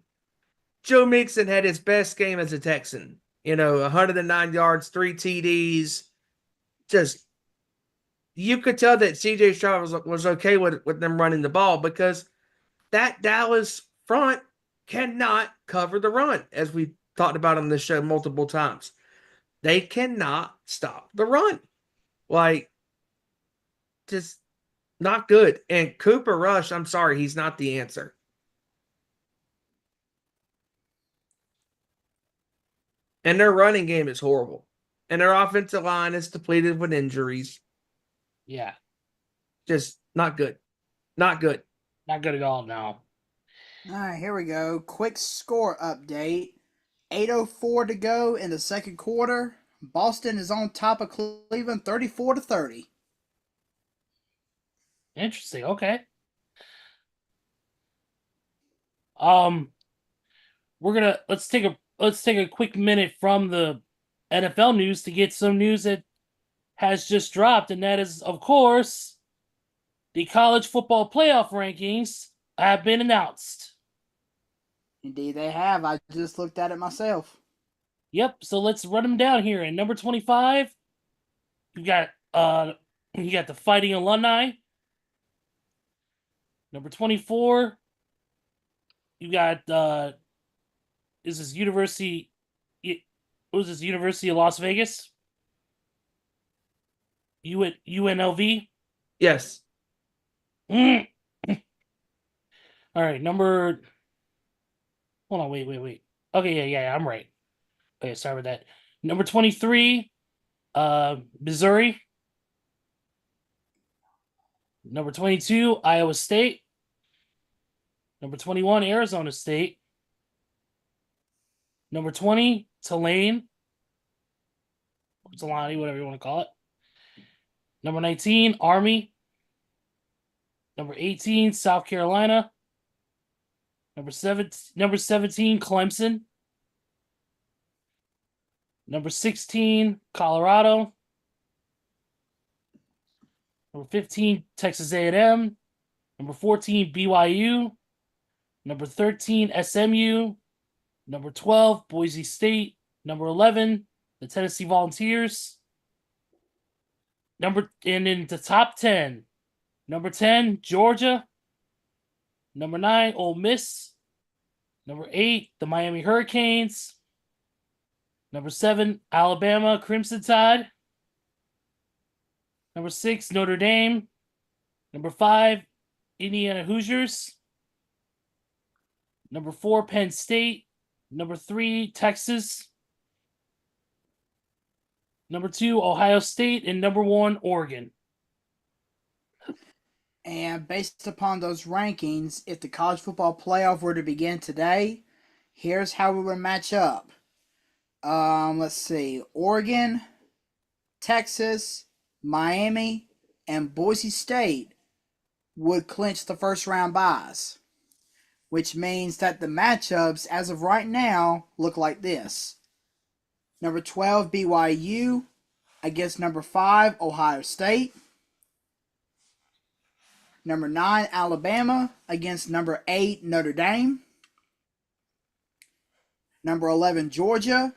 Joe Mixon had his best game as a Texan. 109 yards, 3 TDs. Just you could tell that CJ Stroud was okay with them running the ball because that Dallas front cannot cover the run, as we talked about on this show multiple times. They cannot stop the run. Just not good. And Cooper Rush, I'm sorry, he's not the answer. And their running game is horrible. And their offensive line is depleted with injuries. Yeah. Just not good. Not good. Not good at all now. All right, here we go. Quick score update. 8:04 to go in the second quarter. Boston is on top of Cleveland 34-30. Interesting. Okay. Let's take a quick minute from the NFL news to get some news that has just dropped, and that is, of course, the college football playoff rankings have been announced. Indeed, they have. I just looked at it myself. Yep. So let's run them down here. And number 25, you got the Fighting Alumni. Number 24, you got is this University? What was this, University of Las Vegas? UNLV. Yes. All right, number. Hold on, wait. Okay, yeah, I'm right. Okay, sorry about that. Number 23, Missouri. Number 22, Iowa State. Number 21, Arizona State. Number 20, Tulane. Or Tulane, whatever you want to call it. Number 19, Army. Number 18, South Carolina. Number 17, Clemson. Number 16, Colorado. Number 15, Texas A&M. Number 14, BYU. Number 13, SMU. Number 12, Boise State. Number 11, the Tennessee Volunteers. And in the top 10, number 10, Georgia. Number 9, Ole Miss. Number 8, the Miami Hurricanes. Number 7, Alabama Crimson Tide. Number 6, Notre Dame. Number 5, Indiana Hoosiers. Number 4, Penn State. Number 3, Texas. Number 2, Ohio State. And number 1, Oregon. And based upon those rankings, if the college football playoff were to begin today, here's how we would match up. Let's see. Oregon, Texas, Miami, and Boise State would clinch the first round byes, which means that the matchups as of right now look like this. Number 12, BYU against number 5, Ohio State. Number 9, Alabama against number 8, Notre Dame. Number 11, Georgia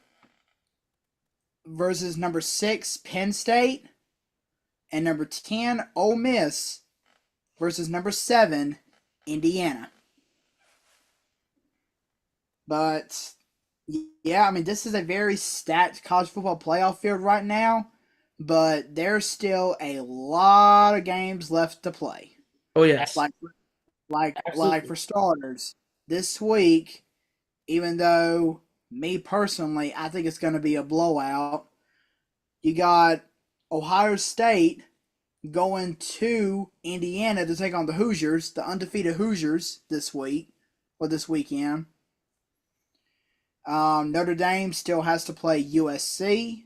versus number 6, Penn State. And number 10, Ole Miss versus number 7, Indiana. But, yeah, I mean, this is a very stacked college football playoff field right now. But there's still a lot of games left to play. Oh, yes. Like for starters, this week, even though me personally, I think it's going to be a blowout, you got Ohio State going to Indiana to take on the Hoosiers, the undefeated Hoosiers this week, or this weekend. Notre Dame still has to play USC.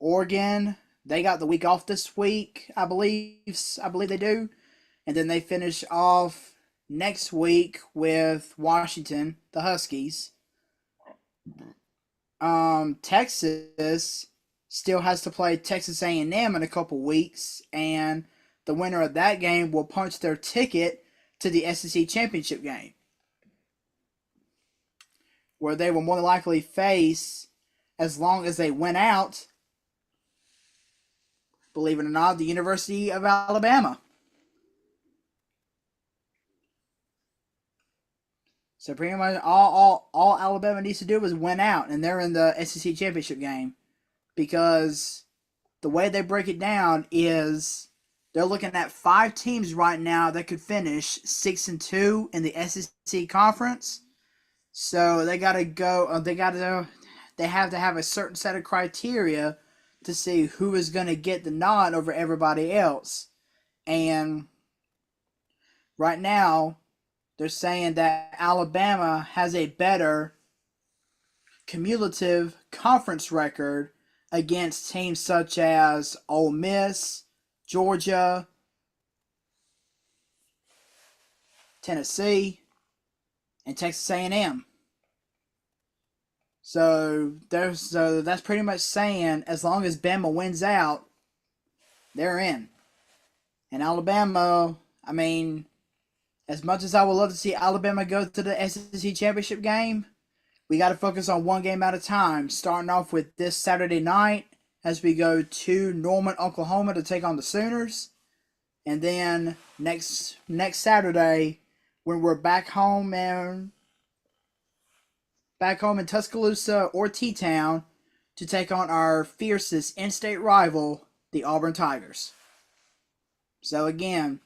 Oregon, they got the week off this week, I believe they do. And then they finish off next week with Washington, the Huskies. Texas still has to play Texas A&M in a couple weeks, and the winner of that game will punch their ticket to the SEC championship game, where they will more than likely face, as long as they win out, believe it or not, the University of Alabama. So pretty much all Alabama needs to do is win out, and they're in the SEC championship game. Because the way they break it down is they're looking at 5 teams right now that could finish 6-2 in the SEC conference. So they got to go. They have to have a certain set of criteria to see who is going to get the nod over everybody else. And right now, they're saying that Alabama has a better cumulative conference record against teams such as Ole Miss, Georgia, Tennessee, and Texas A&M. So that's pretty much saying as long as Bama wins out, they're in. And Alabama, I mean, as much as I would love to see Alabama go to the SEC championship game, we got to focus on one game at a time, starting off with this Saturday night as we go to Norman, Oklahoma to take on the Sooners. And then next Saturday, when we're back home in Tuscaloosa or T-Town to take on our fiercest in-state rival, the Auburn Tigers. So again,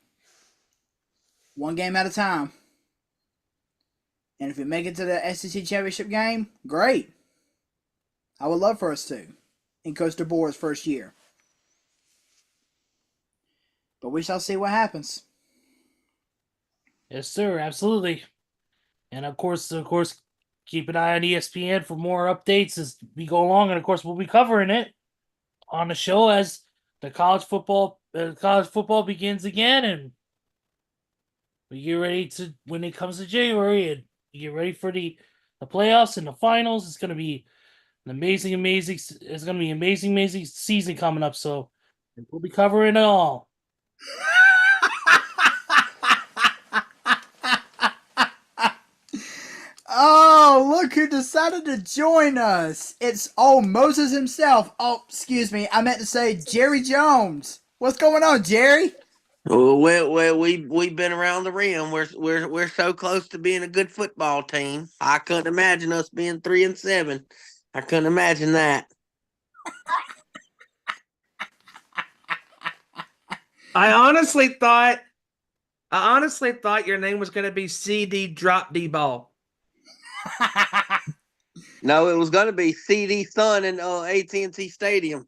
one game at a time. And if we make it to the SEC championship game, great. I would love for us to in Coach DeBoer's first year. But we shall see what happens. Yes, sir. Absolutely. And of course, keep an eye on ESPN for more updates as we go along. And of course, we'll be covering it on the show as the college football begins again, and we get ready to when it comes to January, and we get ready for the playoffs and the finals. It's going to be an amazing. It's going to be amazing season coming up. So we'll be covering it all. Oh, look who decided to join us. It's Moses himself. Oh, excuse me. I meant to say Jerry Jones. What's going on, Jerry? Well, we've been around the rim. We're so close to being a good football team. I couldn't imagine us being 3-7. I couldn't imagine that. I honestly thought your name was going to be CD Drop D Ball. No, it was going to be CD Sun in AT&T Stadium.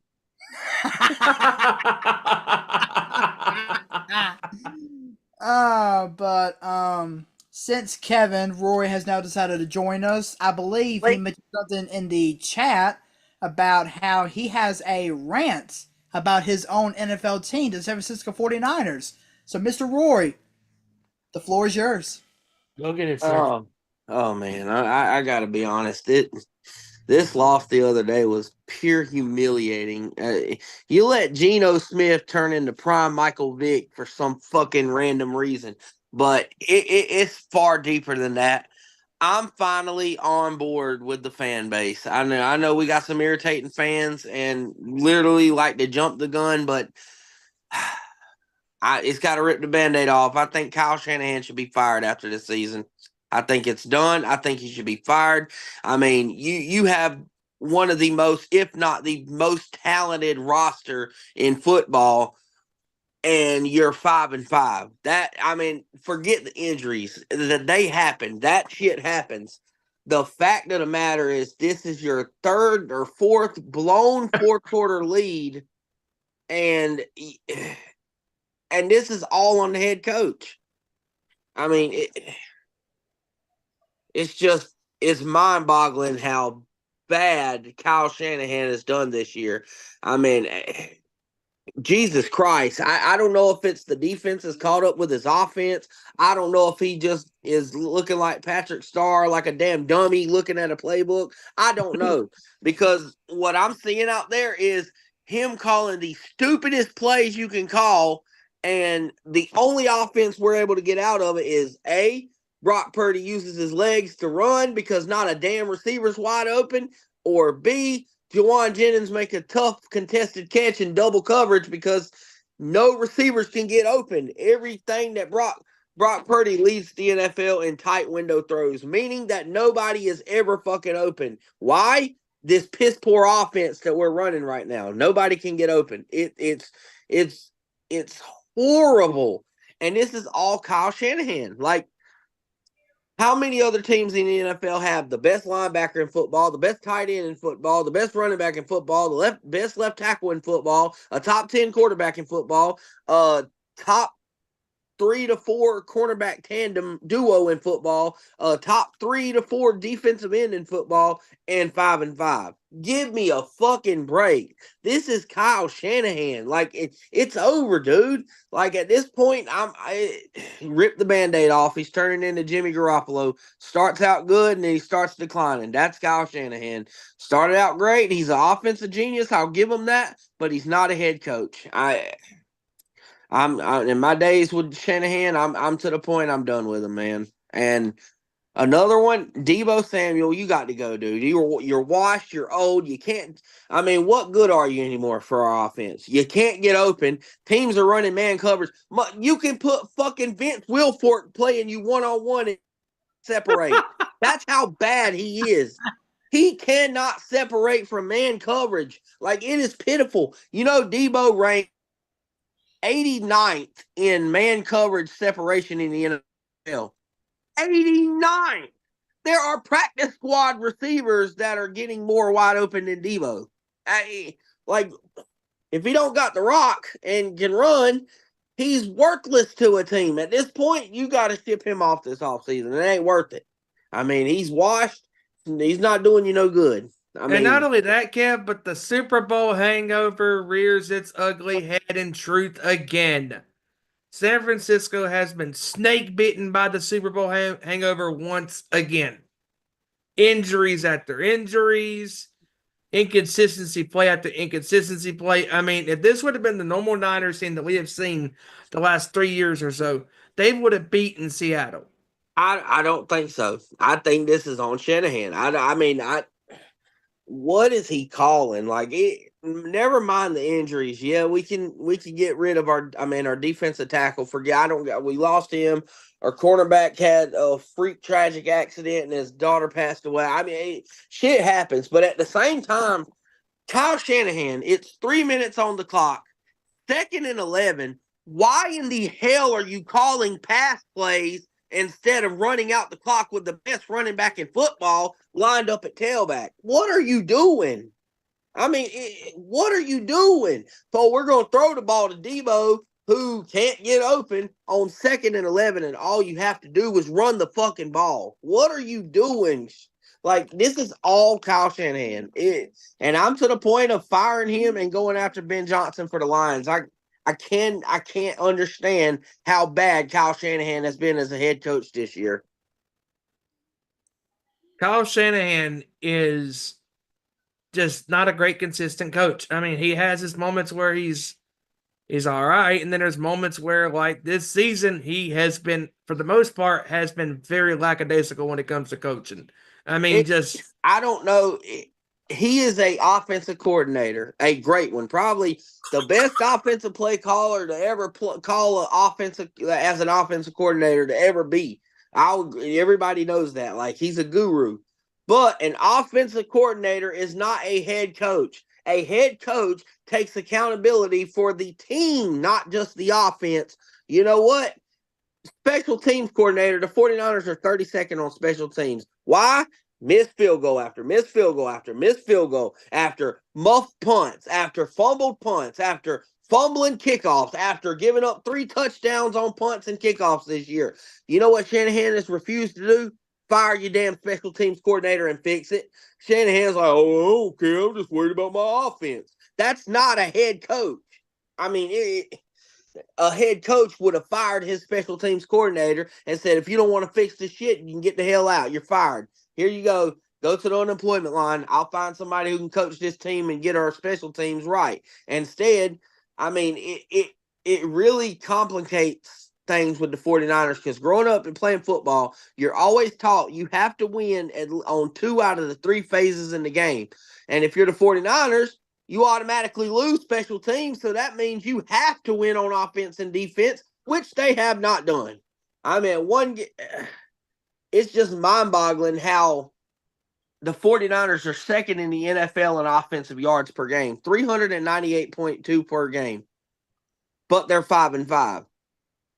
Since Kevin Roy has now decided to join us, I believe he mentioned something in the chat about how he has a rant about his own NFL team, the San Francisco 49ers. So, Mr. Roy, The floor is yours. Go get it, sir. Oh man, I gotta be honest. This loss the other day was pure humiliating. You let Geno Smith turn into prime Michael Vick for some fucking random reason, but it's far deeper than that. I'm finally on board with the fan base. I know we got some irritating fans and literally like to jump the gun, but it's got to rip the Band-Aid off. I think Kyle Shanahan should be fired after this season. I think it's done. I think he should be fired. I mean, you have one of the most, if not the most talented roster in football, and you're 5-5. That, I mean, forget the injuries. That they happen. That shit happens. The fact of the matter is, this is your third or fourth blown fourth quarter lead, and this is all on the head coach. I mean, it's mind-boggling how bad Kyle Shanahan has done this year. I mean, Jesus Christ. I don't know if it's the defense is caught up with his offense. I don't know if he just is looking like Patrick Starr, like a damn dummy looking at a playbook. I don't know. Because what I'm seeing out there is him calling the stupidest plays you can call, and the only offense we're able to get out of it is A, Brock Purdy uses his legs to run because not a damn receiver's wide open, or B, Juwan Jennings make a tough contested catch in double coverage because no receivers can get open. Everything that Brock Purdy leads the NFL in tight window throws, meaning that nobody is ever fucking open. Why? This piss poor offense that we're running right now. Nobody can get open. It's horrible. And this is all Kyle Shanahan. Like, how many other teams in the NFL have the best linebacker in football, the best tight end in football, the best running back in football, the best left tackle in football, a top 10 quarterback in football, top 3 to 4 cornerback tandem duo in football, top 3 to 4 defensive end in football, and 5-5. Give me a fucking break. This is Kyle Shanahan. Like, it's over, dude. Like, at this point, I rip the Band-Aid off. He's turning into Jimmy Garoppolo. Starts out good, and then he starts declining. That's Kyle Shanahan. Started out great. He's an offensive genius. I'll give him that, but he's not a head coach. I'm in my days with Shanahan. I'm to the point. I'm done with him, man. And another one, Deebo Samuel. You got to go, dude. You're washed. You're old. You can't. I mean, what good are you anymore for our offense? You can't get open. Teams are running man coverage. You can put fucking Vince Wilfork playing you 1-on-1 and separate. That's how bad he is. He cannot separate from man coverage. Like, it is pitiful. You know, Deebo ranked 89th in man coverage separation in the NFL. 89th. There are practice squad receivers that are getting more wide open than Deebo. Like, if he don't got the rock and can run, he's worthless to a team. At this point, you got to ship him off this offseason. It ain't worth it. I mean, he's washed. He's not doing you no good. And not only that, Kev, but the Super Bowl hangover rears its ugly head in truth again. San Francisco has been snake bitten by the Super Bowl hangover once again. Injuries after injuries, inconsistency play after inconsistency play. I mean, if this would have been the normal Niners team that we have seen the last 3 years or so, they would have beaten Seattle. I don't think so. I think this is on Shanahan. I mean, what is he calling? Like, never mind the injuries. Yeah, we can get rid of our defensive tackle. We lost him. Our cornerback had a freak tragic accident and his daughter passed away. I mean, shit happens. But at the same time, Kyle Shanahan, it's 3 minutes on the clock, 2nd and 11. Why in the hell are you calling pass plays instead of running out the clock with the best running back in football lined up at tailback? What are you doing? I mean, what are you doing? So we're going to throw the ball to Deebo, who can't get open on 2nd and 11, and all you have to do is run the fucking ball. What are you doing? Like, this is all Kyle Shanahan. And I'm to the point of firing him and going after Ben Johnson for the Lions. I can't understand how bad Kyle Shanahan has been as a head coach this year. Kyle Shanahan is just not a great consistent coach. I mean, he has his moments where he's all right, and then there's moments where, like this season, he has been, for the most part, has been very lackadaisical when it comes to coaching. I mean, I don't know. He is a offensive coordinator, a great one, probably the best offensive play caller to ever call an offensive as an offensive coordinator to ever be. Everybody knows that. Like, he's a guru. But an offensive coordinator is not a head coach. A head coach takes accountability for the team, not just the offense. You know what? Special teams coordinator, the 49ers are 32nd on special teams. Why? Missed field goal after missed field goal after missed field goal after muffed punts, after fumbled punts, after fumbling kickoffs, after giving up 3 touchdowns on punts and kickoffs this year. You know what Shanahan has refused to do? Fire your damn special teams coordinator and fix it. Shanahan's like, oh, I don't care. I'm just worried about my offense. That's not a head coach. I mean, a head coach would have fired his special teams coordinator and said, if you don't want to fix this shit, you can get the hell out. You're fired. Here you go. Go to the unemployment line. I'll find somebody who can coach this team and get our special teams right. Instead, I mean, it really complicates things with the 49ers, because growing up and playing football, you're always taught you have to win on 2 out of the 3 phases in the game. And if you're the 49ers, you automatically lose special teams, so that means you have to win on offense and defense, which they have not done. I mean, it's just mind-boggling how the 49ers are second in the NFL in offensive yards per game, 398.2 per game, but they're 5-5.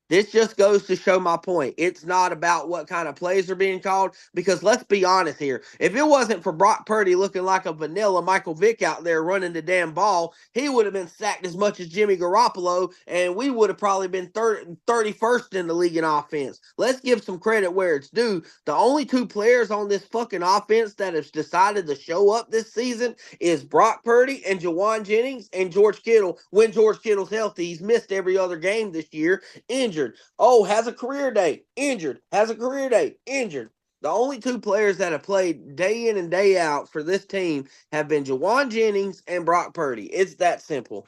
This just goes to show my point. It's not about what kind of plays are being called, because let's be honest here. If it wasn't for Brock Purdy looking like a vanilla Michael Vick out there running the damn ball, he would have been sacked as much as Jimmy Garoppolo, and we would have probably been 31st in the league in offense. Let's give some credit where it's due. The only 2 players on this fucking offense that have decided to show up this season is Brock Purdy and Jawan Jennings and George Kittle. When George Kittle's healthy, he's missed every other game this year, injured. Oh, has a career day, injured. Has a career day, injured. The only 2 players that have played day in and day out for this team have been Jawan Jennings and Brock Purdy. It's that simple.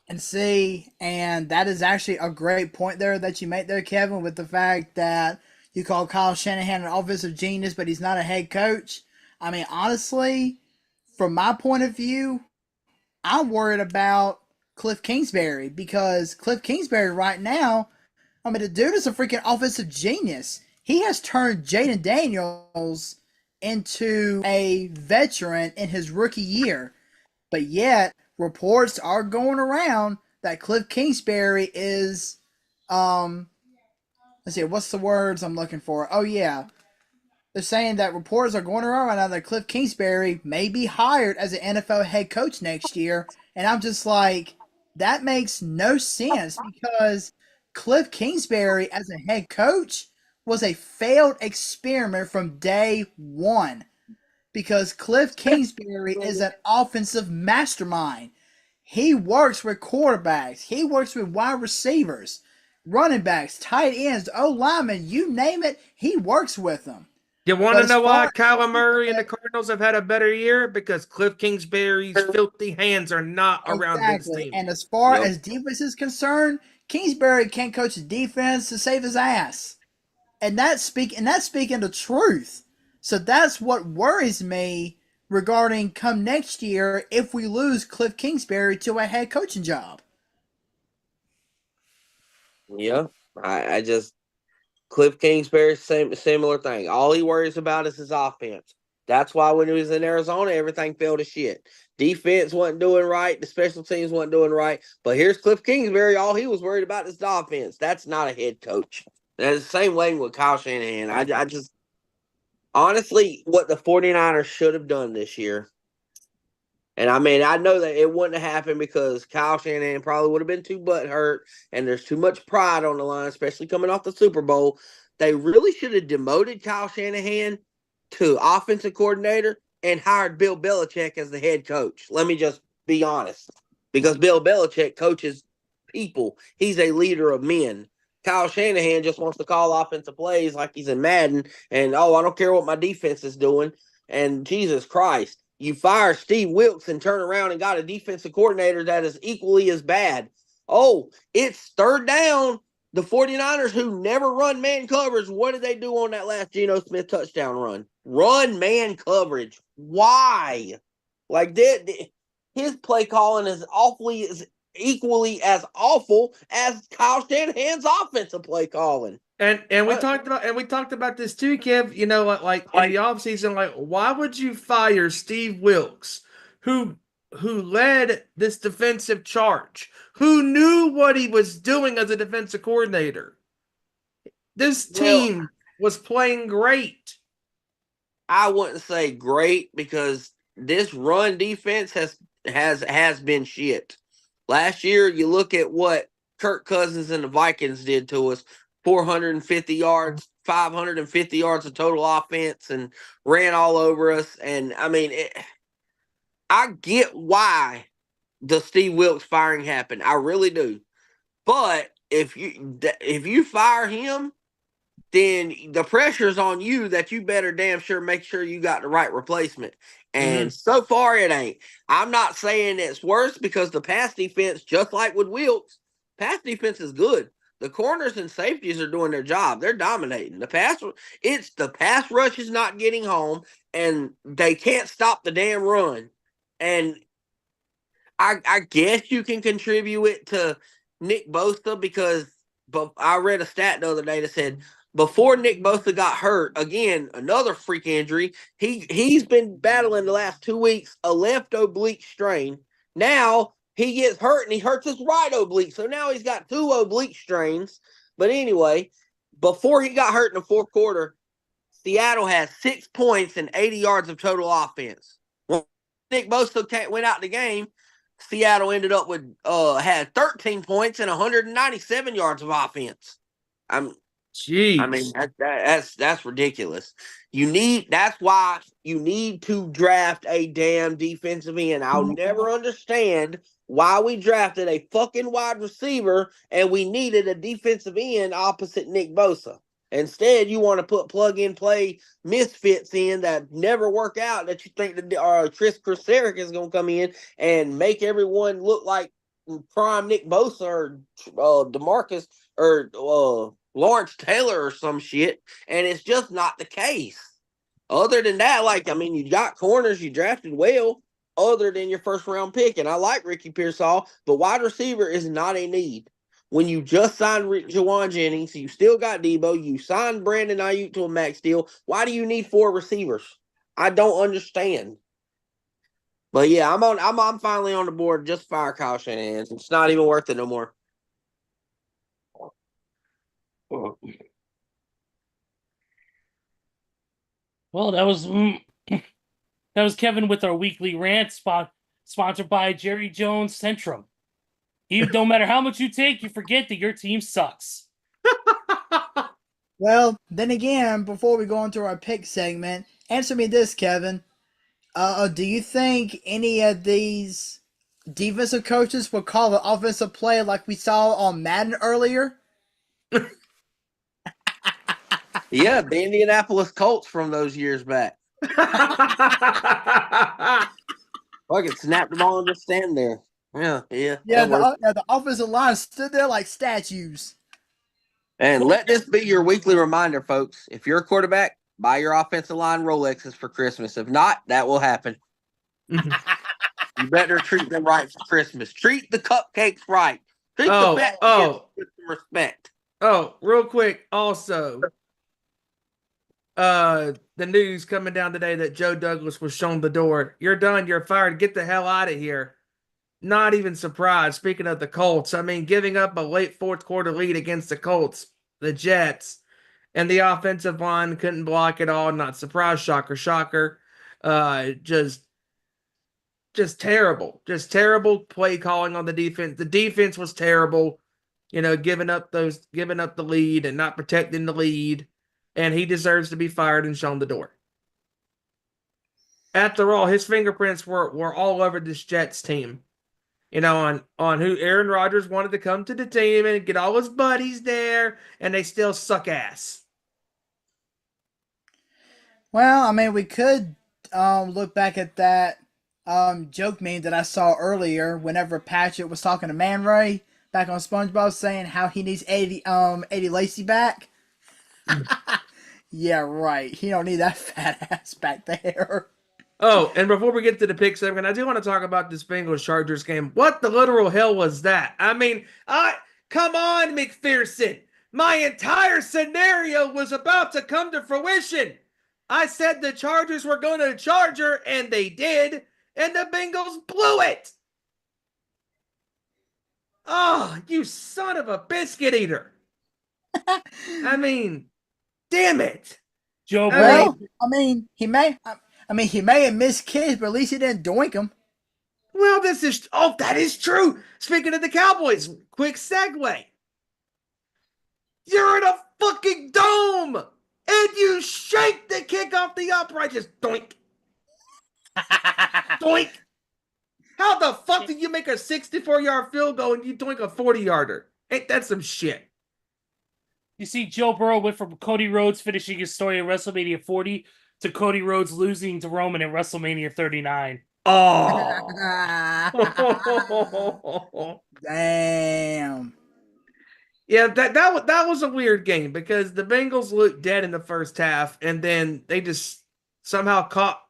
And see, and that is actually a great point there that you make there, Kevin, with the fact that you call Kyle Shanahan an offensive genius, but he's not a head coach. I mean, honestly, from my point of view, I'm worried about Cliff Kingsbury, because Cliff Kingsbury right now, I mean, the dude is a freaking offensive genius. He has turned Jaden Daniels into a veteran in his rookie year. But yet, reports are going around that Cliff Kingsbury is, let's see, what's the words I'm looking for? Oh, yeah. They're saying that reports are going around right now that Cliff Kingsbury may be hired as an NFL head coach next year. And I'm just like, that makes no sense, because Cliff Kingsbury as a head coach was a failed experiment from day one, because Cliff Kingsbury is an offensive mastermind. He works with quarterbacks. He works with wide receivers, running backs, tight ends, O-linemen, you name it, he works with them. You want to know why Kyler Murray and the Cardinals have had a better year? Because Cliff Kingsbury's filthy hands are not around this team. And as far as defense is concerned, Kingsbury can't coach the defense to save his ass. And that's speaking the truth. So that's what worries me regarding come next year if we lose Cliff Kingsbury to a head coaching job. Yeah, I just Cliff Kingsbury, similar thing. All he worries about is his offense. That's why when he was in Arizona, everything fell to shit. Defense wasn't doing right. The special teams wasn't doing right. But here's Cliff Kingsbury. All he was worried about is the offense. That's not a head coach. That's the same way with Kyle Shanahan. I just, honestly, what the 49ers should have done this year, and I mean, I know that it wouldn't have happened because Kyle Shanahan probably would have been too butthurt, and there's too much pride on the line, especially coming off the Super Bowl. They really should have demoted Kyle Shanahan to offensive coordinator and hired Bill Belichick as the head coach. Let me just be honest. because Bill Belichick coaches people. He's a leader of men. Kyle Shanahan just wants to call offensive plays like he's in Madden, and I don't care what my defense is doing. And Jesus Christ, you fire Steve Wilks and turn around and got a defensive coordinator that is equally as bad. Oh, it's third down. The 49ers, who never run man coverage, what did they do on that last Geno Smith touchdown run? Run man coverage. Why? Like that, his play calling is equally as awful as Kyle Shanahan's offensive play calling. And we talked about this too, Kev. You know, like in the offseason, like why would you fire Steve Wilks, who led this defensive charge, who knew what he was doing as a defensive coordinator? This team was playing great. I wouldn't say great because this run defense has been shit. Last year, you look at what Kirk Cousins and the Vikings did to us. 450 yards, 550 yards of total offense, and ran all over us. And I mean, I get why the Steve Wilks firing happened. I really do. But if you fire him, then the pressure's on you that you better damn sure make sure you got the right replacement. And so far, it ain't. I'm not saying it's worse because the pass defense, just like with Wilks, pass defense is good. The corners and safeties are doing their job. They're dominating. The pass rush is not getting home, and they can't stop the damn run. And I guess you can contribute it to Nick Bosa because I read a stat the other day that said before Nick Bosa got hurt, again, another freak injury, he's been battling the last 2 weeks a left oblique strain. Now he gets hurt and he hurts his right oblique. So now he's got 2 oblique strains. But anyway, before he got hurt in the fourth quarter, Seattle had 6 points and 80 yards of total offense. When Nick Bosa went out the game, Seattle ended up with had 13 points and 197 yards of offense. Jeez. I mean that's ridiculous. That's why you need to draft a damn defensive end. I'll never understand why we drafted a fucking wide receiver and we needed a defensive end opposite Nick Bosa. Instead, you want to put plug-and-play misfits in that never work out that you think that Chris Eric is going to come in and make everyone look like prime Nick Bosa or DeMarcus or Lawrence Taylor or some shit, and it's just not the case. Other than that, you got corners, you drafted well, other than your first-round pick, and I like Ricky Pearsall, but wide receiver is not a need. When you just signed Jawan Jennings, you still got Debo, you signed Brandon Ayuk to a max deal, why do you need 4 receivers? I don't understand. But yeah, I'm finally on the board. Just fire Kyle Shanahan. It's not even worth it no more. Well, that was Kevin with our weekly rant sponsored by Jerry Jones Centrum. No matter how much you take, you forget that your team sucks. Well, then again, before we go into our pick segment, answer me this, Kevin. Do you think any of these defensive coaches will call an offensive play like we saw on Madden earlier? Yeah, the Indianapolis Colts from those years back. Fucking snap the ball and just stand there. Yeah. The offensive line stood there like statues. And let this be your weekly reminder, folks. If you're a quarterback, buy your offensive line Rolexes for Christmas. If not, that will happen. You better treat them right for Christmas. Treat the cupcakes right. Treat the bet with some respect. Oh, real quick, also, the news coming down today that Joe Douglas was shown the door. You're done. You're fired. Get the hell out of here. Not even surprised. Speaking of the Colts, giving up a late fourth quarter lead against the Colts, the Jets, and the offensive line couldn't block it all. Not surprised. Shocker. Just terrible. Just terrible play calling on the defense. The defense was terrible. Giving up the lead and not protecting the lead. And he deserves to be fired and shown the door. After all, his fingerprints were all over this Jets team. on who Aaron Rodgers wanted to come to the team and get all his buddies there, and they still suck ass. Well, I mean, we could look back at that joke meme that I saw earlier whenever Patrick was talking to Man Ray back on SpongeBob saying how he needs 80 Lacey back. Yeah, right. He don't need that fat ass back there. Oh, and before we get to the pick segment, I do want to talk about this Bengals Chargers game. What the literal hell was that? I mean, come on, McPherson. My entire scenario was about to come to fruition. I said the Chargers were going to Charger, and they did, and the Bengals blew it. Oh, you son of a biscuit eater. I mean, damn it. Joe Well, Burrow. he may have missed kids, but at least he didn't doink them. Well, that is true. Speaking of the Cowboys, quick segue. You're in a fucking dome, and you shake the kick off the upright, just doink. Doink. How the fuck did you make a 64-yard field goal and you doink a 40-yarder? Ain't that some shit? You see, Joe Burrow went from Cody Rhodes finishing his story at WrestleMania 40 to Cody Rhodes losing to Roman at WrestleMania 39. Oh. Damn. Yeah, that was a weird game because the Bengals looked dead in the first half, and then they just somehow caught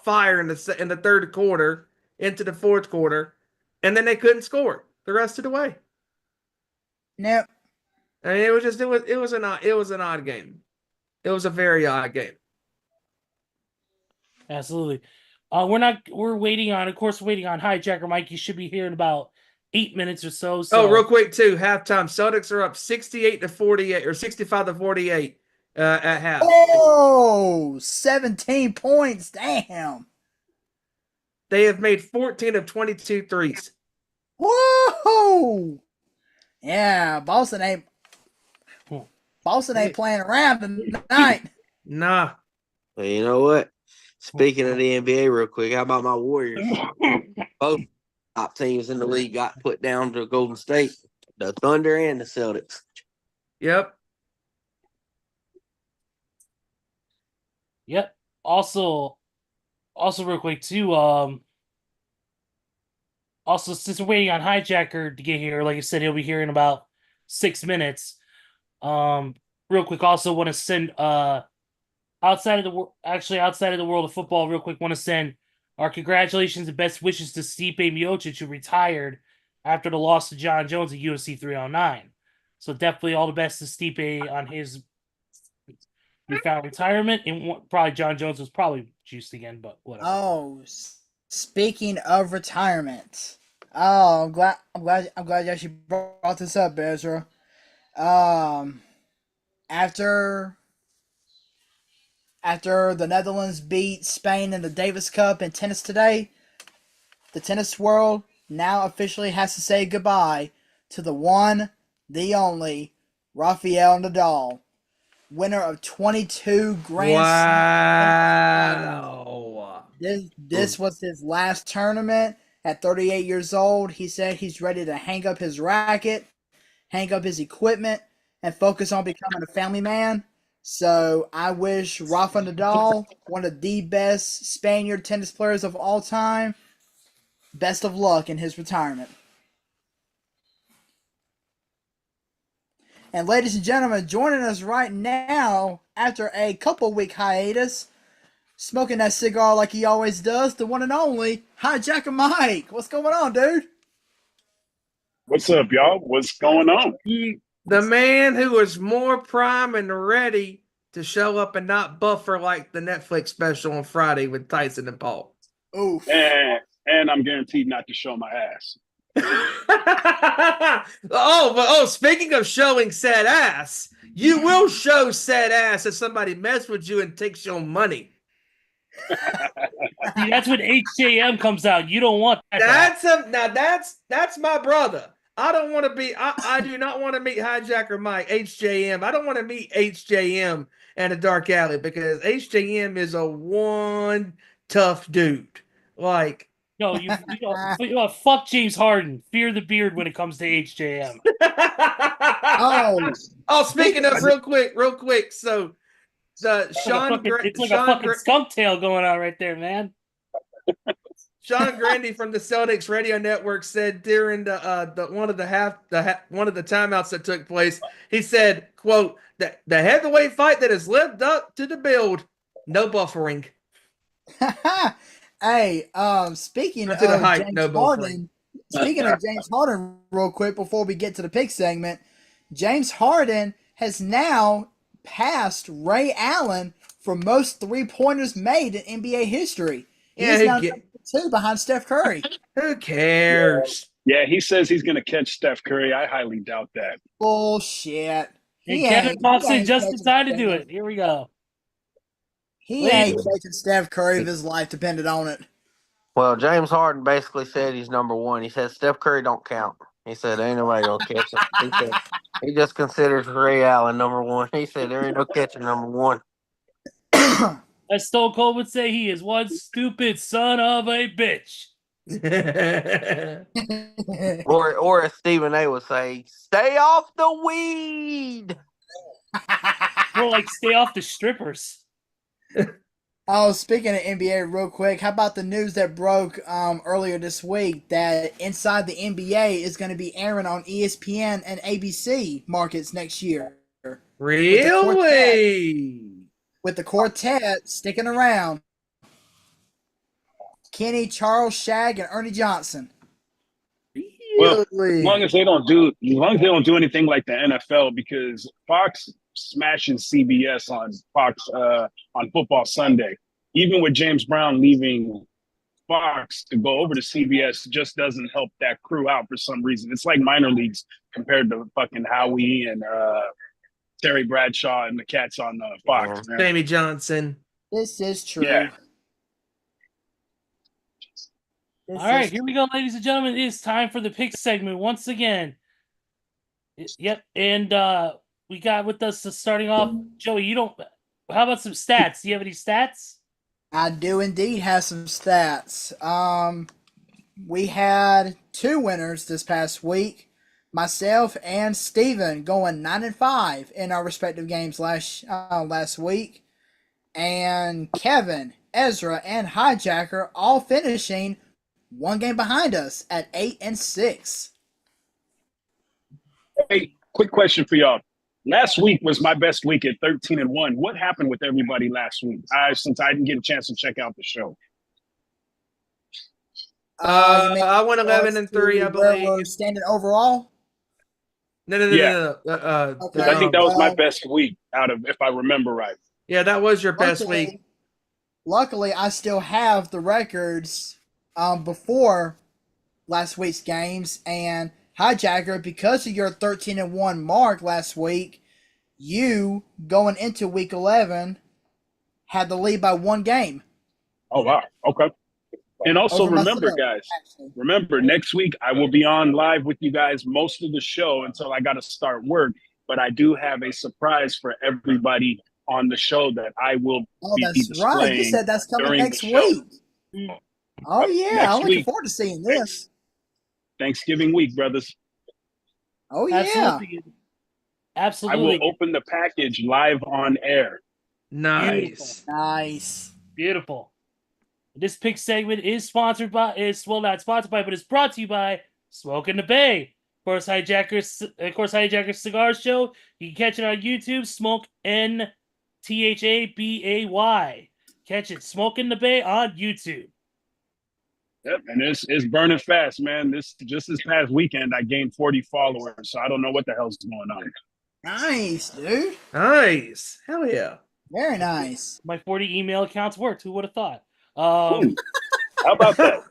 fire in the third quarter into the fourth quarter, and then they couldn't score the rest of the way. Nope. I mean, it was an odd game. It was a very odd game. Absolutely. We're waiting on Hijacker Mike. You should be here in about 8 minutes or so. Oh, real quick too, halftime. Celtics are up 68-48 or 65-48 at half. Oh, 17 points. Damn. They have made 14 of 22 threes. Whoa. Yeah, Boston ain't playing around tonight. Nah. Well, you know what? Speaking of the NBA real quick, how about my Warriors? Both top teams in the league got put down to Golden State, the Thunder and the Celtics. Yep. Yep. Also real quick too, also since we're waiting on Hijacker to get here, like I said, he'll be here in about 6 minutes. Real quick, also want to send outside of the world of football, real quick, want to send our congratulations and best wishes to Stipe Miocic, who retired after the loss to John Jones at UFC 309. So definitely all the best to Stipe on his newfound retirement. And probably John Jones was probably juiced again, but whatever. Oh, speaking of retirement. Oh, I'm glad you actually brought this up, Ezra. After the Netherlands beat Spain in the Davis Cup in tennis today, the tennis world now officially has to say goodbye to the one, the only, Rafael Nadal, winner of 22 Grand Slams. Wow. This was his last tournament. At 38 years old, he said he's ready to hang up his racket, hang up his equipment, and focus on becoming a family man. So I wish Rafa Nadal, one of the best Spaniard tennis players of all time, best of luck in his retirement. And ladies and gentlemen, joining us right now after a couple-week hiatus, smoking that cigar like he always does, the one and only Hijacker Mike. What's going on, dude? What's up, y'all? What's going on? The man who was more prime and ready to show up and not buffer like the Netflix special on Friday with Tyson and Paul. Oof. And I'm guaranteed not to show my ass. Speaking of showing said ass, you will show said ass if somebody mess with you and takes your money. See, that's when HJM comes out. You don't want that. That's my brother. I don't want to be. I do not want to meet Hijacker Mike, HJM. I don't want to meet HJM in a dark alley because HJM is a one tough dude. Like No, fuck James Harden. Fear the beard when it comes to HJM. Oh, Oh, speaking of, real quick. So the It's like a fucking skunk tail going on right there, man. Sean Grandy from the Celtics radio network said during the one of the timeouts that took place, he said, "quote the heavyweight fight that has lived up to the build, no buffering." hey, speaking To the of hype, James no buffering. Harden, real quick before we get to the pick segment, James Harden has now passed Ray Allen for most 3-pointers made in NBA history. Yeah, He's now number 2 behind Steph Curry. Who cares? Yeah, he says he's going to catch Steph Curry. I highly doubt that. Bullshit. And Kevin pops in just in time to do it. Here we go. He ain't catching Steph Curry if his life depended on it. Well, James Harden basically said he's number one. He said Steph Curry don't count. He said ain't nobody gonna catch him. He said he just considers Ray Allen number one. He said there ain't no catching number one. As Stone Cold would say, he is one stupid son of a bitch. Or as Stephen A would say, stay off the weed. More like stay off the strippers. Oh, speaking of NBA real quick, how about the news that broke earlier this week that Inside the NBA is going to be airing on ESPN and ABC markets next year? Really? With the quartet sticking around. Kenny, Charles, Shag, and Ernie Johnson. Well, as long as they don't do anything like the NFL, because Fox smashes CBS on Fox on Football Sunday. Even with James Brown leaving Fox to go over to CBS, just doesn't help that crew out for some reason. It's like minor leagues compared to fucking Howie and Terry Bradshaw and the cats on Fox. Man. Jamie Johnson. This is true. Yeah. All right, here we go, ladies and gentlemen. It is time for the pick segment once again. Yep, and we got with us starting off, Joey. How about some stats? Do you have any stats? I do indeed have some stats. We had 2 winners this past week. Myself and Steven going 9-5 in our respective games last week. And Kevin, Ezra, and Hijacker all finishing 1 game behind us at 8-6. Hey, quick question for y'all. Last week was my best week at 13-1. What happened with everybody last week? Since I didn't get a chance to check out the show. I went 11-3, I believe. Standing overall? No. Okay. I think that was my best week out of, if I remember right. Yeah, that was your best week. Luckily, I still have the records before last week's games, and Hijacker, because of your 13-1 mark last week, you going into week 11 had the lead by 1 game. Oh wow, okay. And also remember, guys, next week I will be on live with you guys most of the show until I got to start work. But I do have a surprise for everybody on the show that I will be displaying. Right. You said that's coming next week. Oh, yeah. I'm looking forward to seeing this. Thanksgiving week, brothers. Oh, yeah. Absolutely. I will open the package live on air. Nice. Nice. Beautiful. This pick segment is sponsored by, not sponsored by, but it's brought to you by Smoke in the Bay. Of course, Hijackers Cigar Show. You can catch it on YouTube, Smoke NTHABAY. Catch it, Smoke in the Bay on YouTube. Yep, and it's burning fast, man. This past weekend, I gained 40 followers, so I don't know what the hell's going on. Nice, dude. Nice. Hell yeah. Very nice. My 40 email accounts worked. Who would have thought? How about that?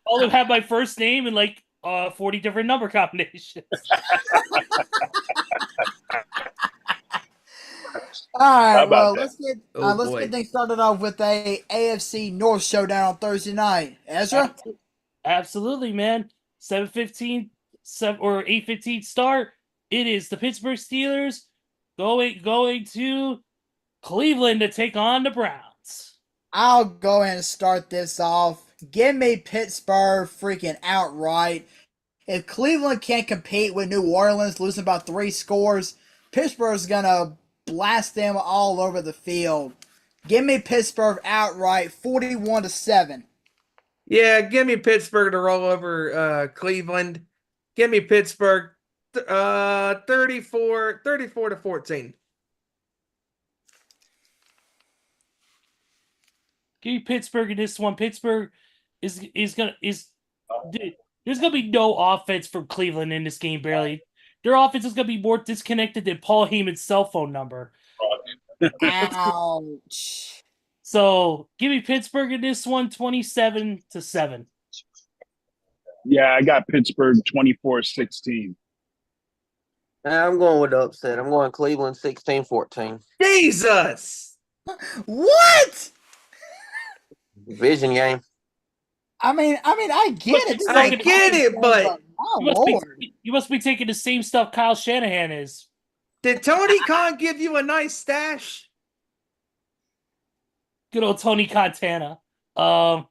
All of have my first name and 40 different number combinations. All right, well, that? let's get things started off with a AFC North showdown on Thursday night. Ezra? Absolutely, man. 7:15 or 8:15 start. It is the Pittsburgh Steelers going to Cleveland to take on the Browns. I'll go ahead and start this off. Give me Pittsburgh freaking outright. If Cleveland can't compete with New Orleans, losing by 3 scores, Pittsburgh's gonna blast them all over the field. Give me Pittsburgh outright, 41-7. Yeah, give me Pittsburgh to roll over Cleveland. Give me Pittsburgh 34 to 14. Give me Pittsburgh in this one. Pittsburgh is dude, there's gonna be no offense from Cleveland in this game. Barely, their offense is gonna be more disconnected than Paul Heyman's cell phone number. Ouch. So give me Pittsburgh in this one, 27-7. Yeah, I got Pittsburgh 24-16. I'm going with the upset. I'm going Cleveland 16-14. Jesus! What? Division game. I mean, I get it. This I is a get it, but my lord. You must be taking the same stuff Kyle Shanahan is. did Tony Khan give you a nice stash? Good old Tony Montana. All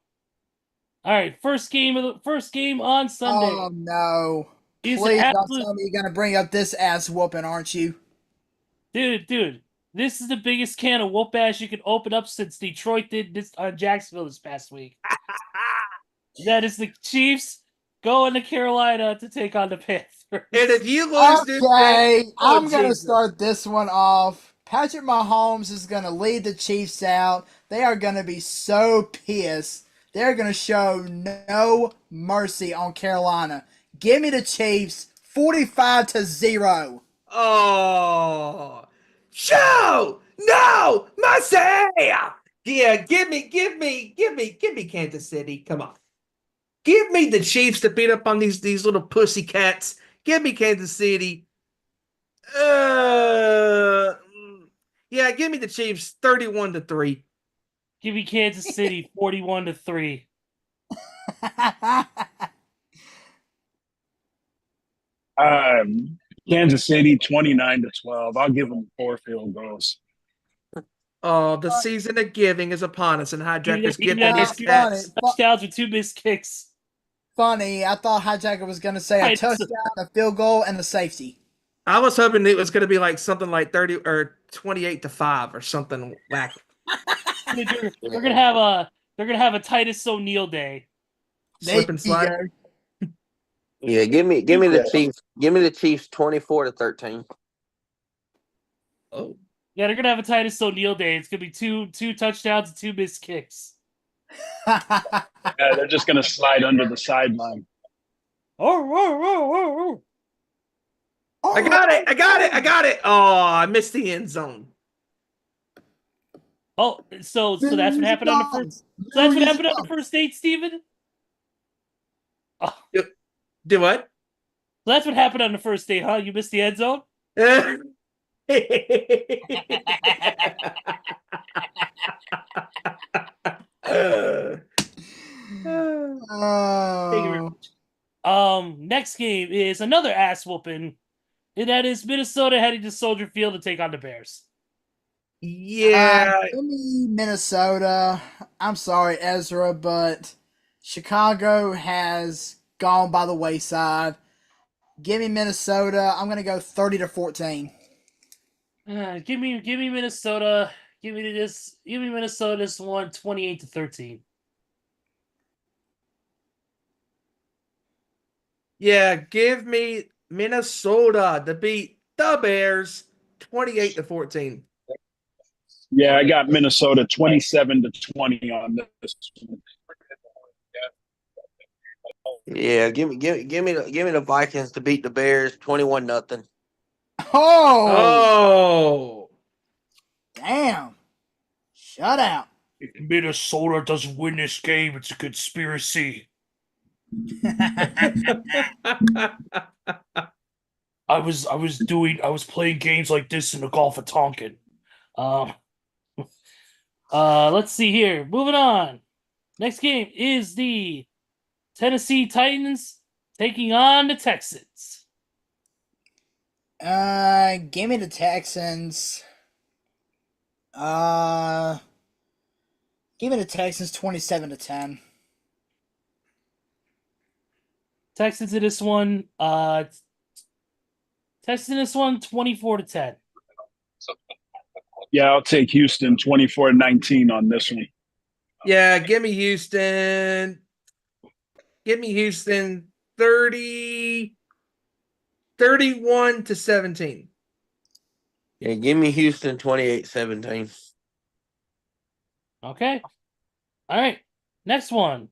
right, first game on Sunday. Oh no! Is Please don't absolute- tell me you're gonna bring up this ass whooping, aren't you? Dude, this is the biggest can of whoop ass you can open up since Detroit did this on Jacksonville this past week. That is the Chiefs going to Carolina to take on the Panthers. And if you lose this Okay, game, I'm gonna Jesus. start this one off. Patrick Mahomes is gonna lead the Chiefs out. They are gonna be so pissed. They're gonna show no mercy on Carolina. Give me the Chiefs, 45-0. Oh, show no mercy. Yeah, give me Kansas City. Come on, give me the Chiefs to beat up on these little pussy cats. Give me Kansas City. Yeah, give me the Chiefs 31-3. Give me Kansas City 41-3. Kansas City 29-12. I'll give them 4 field goals. Oh, the season of giving is upon us, and hijackers Give get me that these missed cats. touchdowns with 2 missed kicks. Funny, I thought Hijacker was gonna say a Right, touchdown, a field goal, and a safety. I was hoping it was going to be like something like 30 or 28-5 or something wacky. They're gonna have a Titus O'Neil day. Slip and There you slide. go. Yeah, give me the Chiefs. Give me the Chiefs 24-13. Oh, Yeah, they're gonna have a Titus O'Neil day. It's gonna be two touchdowns and 2 missed kicks. Yeah, they're just going to slide under the sideline. Oh. I got it. Oh, I missed the end zone. Oh, so that's what happened on the first. So that's what happened on the first date, Steven? Oh, so Do what? that's what happened on the first date, huh? You missed the end zone? Oh. Next game is another ass whooping, and that is Minnesota heading to Soldier Field to take on the Bears. Yeah. Give me Minnesota. I'm sorry, Ezra, but Chicago has gone by the wayside. Give me Minnesota. I'm gonna go 30-14. Give me Minnesota. Give me Minnesota this one, 28-13. Yeah, give me Minnesota to beat the Bears 28-14. Yeah, I got Minnesota 27-20 on this one. Yeah, give me the Vikings to beat the Bears 21-0. Oh, damn. Shut out. If Minnesota doesn't win this game, it's a conspiracy. I was playing games like this in the Gulf of Tonkin. Let's see here. Moving on. Next game is the Tennessee Titans taking on the Texans. Give me the Texans. Give me the Texans 27-10. Texans in this one. Texans in this one 24-10. Yeah, I'll take Houston 24-19 on this one. Yeah, give me Houston. Give me Houston 31-17. Yeah, give me Houston 28-17. Okay. All right. Next one.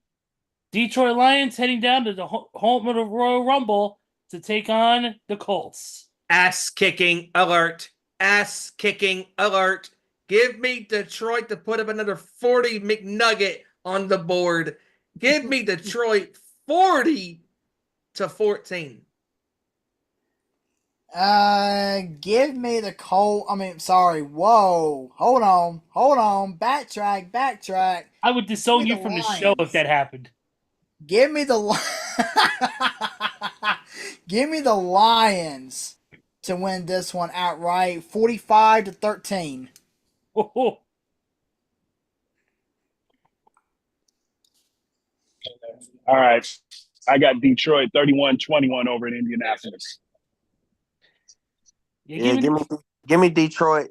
Detroit Lions heading down to the home of the Royal Rumble to take on the Colts. Ass kicking alert. Ass kicking alert. Give me Detroit to put up another 40 McNugget on the board. Give me Detroit 40-14. Give me the Colt. Whoa. Hold on. Backtrack. I would disown Give me you the from the show if Lions. that happened. Give me the Give me the Lions to win this one outright, 45-13. Oh, All right. I got Detroit 31-21 over in Indianapolis. Yeah, give me Detroit.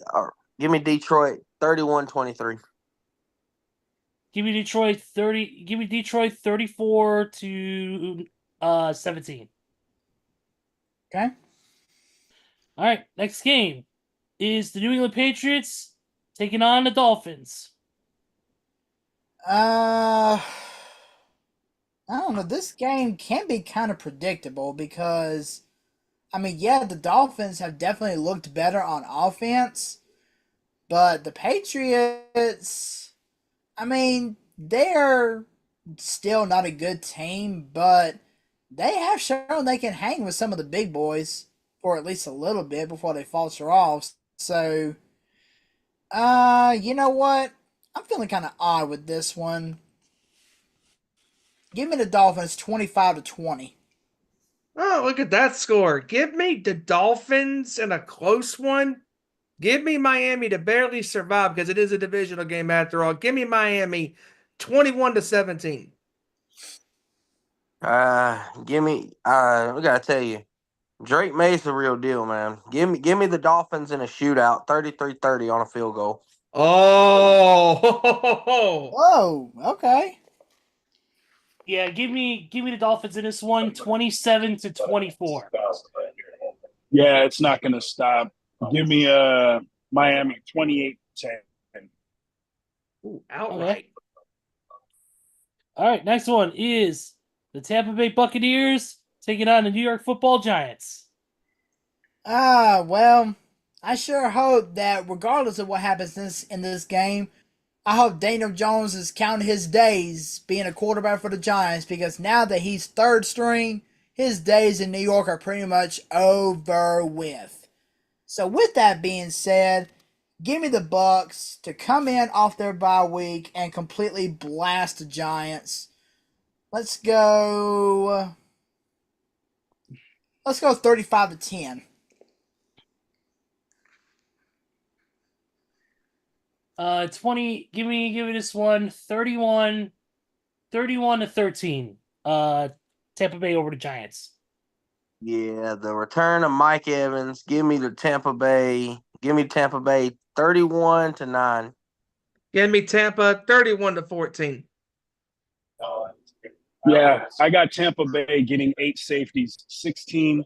Give me Detroit 31-23. Give me Detroit 30. Give me Detroit 34-17. Okay. All right. Next game is the New England Patriots taking on the Dolphins. I don't know. This game can be kind of predictable because, the Dolphins have definitely looked better on offense, but the Patriots, they're still not a good team, but they have shown they can hang with some of the big boys for at least a little bit before they falter off. So, you know what? I'm feeling kind of odd with this one. Give me the Dolphins 25-20. Oh, look at that score. Give me the Dolphins in a close one. Give me Miami to barely survive because it is a divisional game after all. Give me Miami 21-17. We gotta tell you, Drake May's the real deal, man. Give me the Dolphins in a shootout, 33-30 on a field goal. Oh, Whoa, okay. Yeah, give me the Dolphins in this one 27-24. Yeah, it's not going to stop. Give me Miami 28-10. Ooh, outright. Okay. All right, next one is the Tampa Bay Buccaneers taking on the New York Football Giants. Well, I sure hope that regardless of what happens in this game, I hope Daniel Jones is counting his days being a quarterback for the Giants, because now that he's third string, his days in New York are pretty much over with. So with that being said, give me the Bucs to come in off their bye week and completely blast the Giants. Let's go 35-10. 20. Give me this one 31-13. Tampa Bay over the Giants. Yeah, the return of Mike Evans. Give me Tampa Bay 31-9. Give me Tampa 31-14. Yeah, I got Tampa Bay getting 8 safeties, 16-9.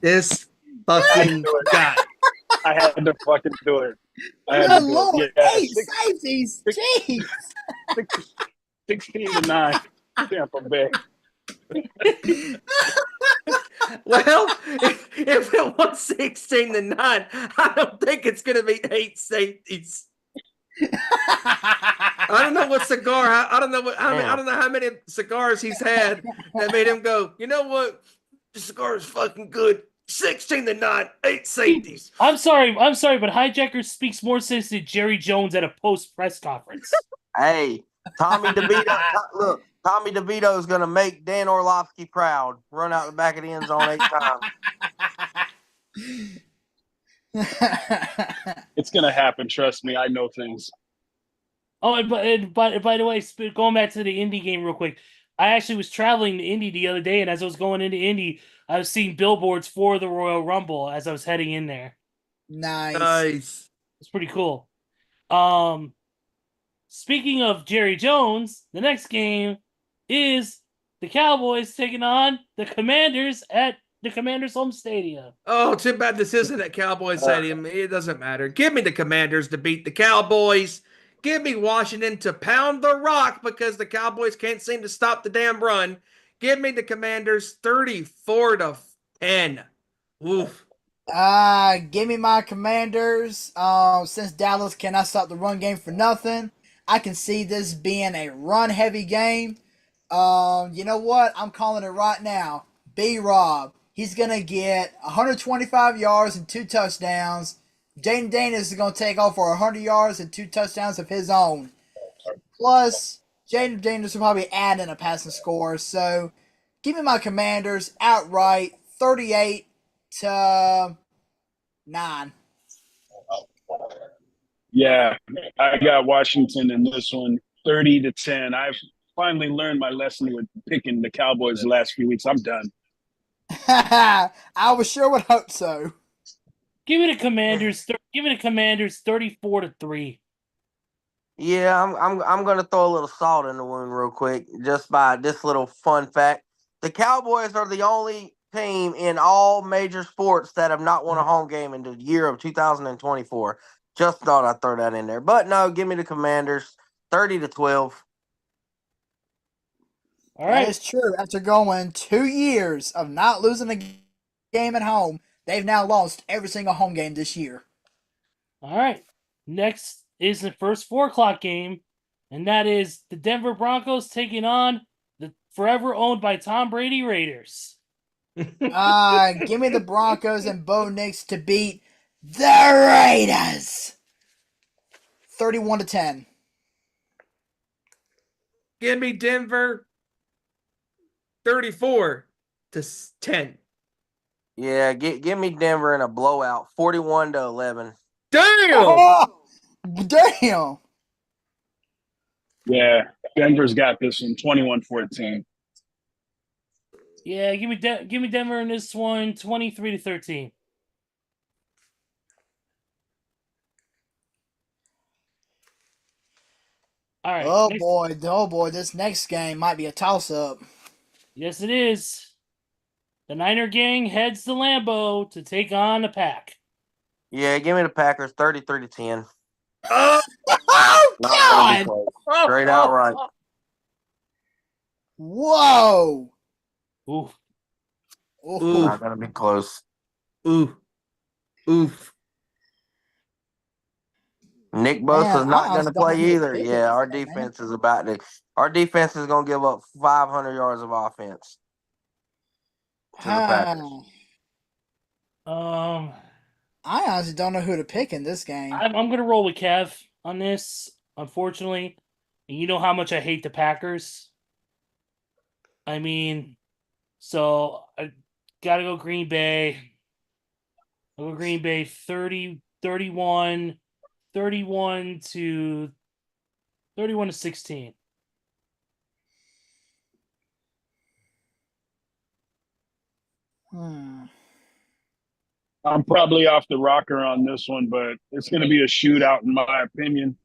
This fucking guy. I had to fucking do it. Good Lord, Yeah, 8 safeties. Jeez. 16-9, Tampa Bay. Well, if it was 16-9, I don't think it's going to be 8 safeties. I don't know what cigar. I don't know what. I don't know how many cigars he's had that made him go, you know what? The cigar is fucking good. 16-9, 8 safeties. I'm sorry, but Hijacker speaks more sense than Jerry Jones at a post press conference. Hey, Tommy DeVito. Tommy DeVito is going to make Dan Orlovsky proud. Run out the back of the end zone 8 times. It's gonna happen. Trust me. I know things. Oh, and by the way, going back to the Indy game real quick, I actually was traveling to Indy the other day, and as I was going into Indy, I was seeing billboards for the Royal Rumble as I was heading in there. Nice. It's pretty cool. Speaking of Jerry Jones, the next game is the Cowboys taking on the Commanders at the Commanders' home stadium. Oh, too bad this isn't at Cowboys Stadium. It doesn't matter. Give me the Commanders to beat the Cowboys. Give me Washington to pound the rock because the Cowboys can't seem to stop the damn run. Give me the Commanders 34-10. Oof. Give me my Commanders. Since Dallas cannot stop the run game for nothing, I can see this being a run-heavy game. You know what? I'm calling it right now. B-Rob. He's gonna get 125 yards and 2 touchdowns. Jaden Daniels is gonna take off for 100 yards and 2 touchdowns of his own. Plus, Jaden Daniels will probably add in a passing score. So, give me my Commanders outright, 38-9. Yeah, I got Washington in this one, 30-10. I've finally learned my lesson with picking the Cowboys the last few weeks. I'm done. I was sure would hope so. Give me the Commanders. Give me the Commanders 34-3. Yeah, I'm going to throw a little salt in the wound real quick just by this little fun fact. The Cowboys are the only team in all major sports that have not won a home game in the year of 2024. Just thought I'd throw that in there. But no, give me the Commanders 30-12. All right. That is true. After going 2 years of not losing a game at home, they've now lost every single home game this year. All right. Next is the first 4:00 game, and that is the Denver Broncos taking on the forever owned by Tom Brady Raiders. Give me the Broncos and Bo Nix to beat the Raiders. 31-10. Give me Denver 34-10. Yeah, give me Denver in a blowout, 41-11. Damn! Oh, damn! Yeah, Denver's got this one, 21-14. Yeah, give me Denver in this one, 23-13. All right. Oh boy, this next game might be a toss-up. Yes, it is. The Niner gang heads to Lambeau to take on the Pack. Yeah, give me the Packers 33-10. Oh, Oh God! Straight out right. Whoa! Ooh. Ooh. Not gonna be close. Oof. Oof. Nick Bosa's Man, not I going to honestly don't know play who to either. pick Yeah, our in this game, man. defense is about to. Our defense is going to give up 500 yards of offense to the Packers. I honestly don't know who to pick in this game. I'm going to roll with Kev on this, unfortunately. And you know how much I hate the Packers. I mean, so I got to go Green Bay. I'll go Green Bay 31 to 16. I'm probably off the rocker on this one, but it's going to be a shootout in my opinion.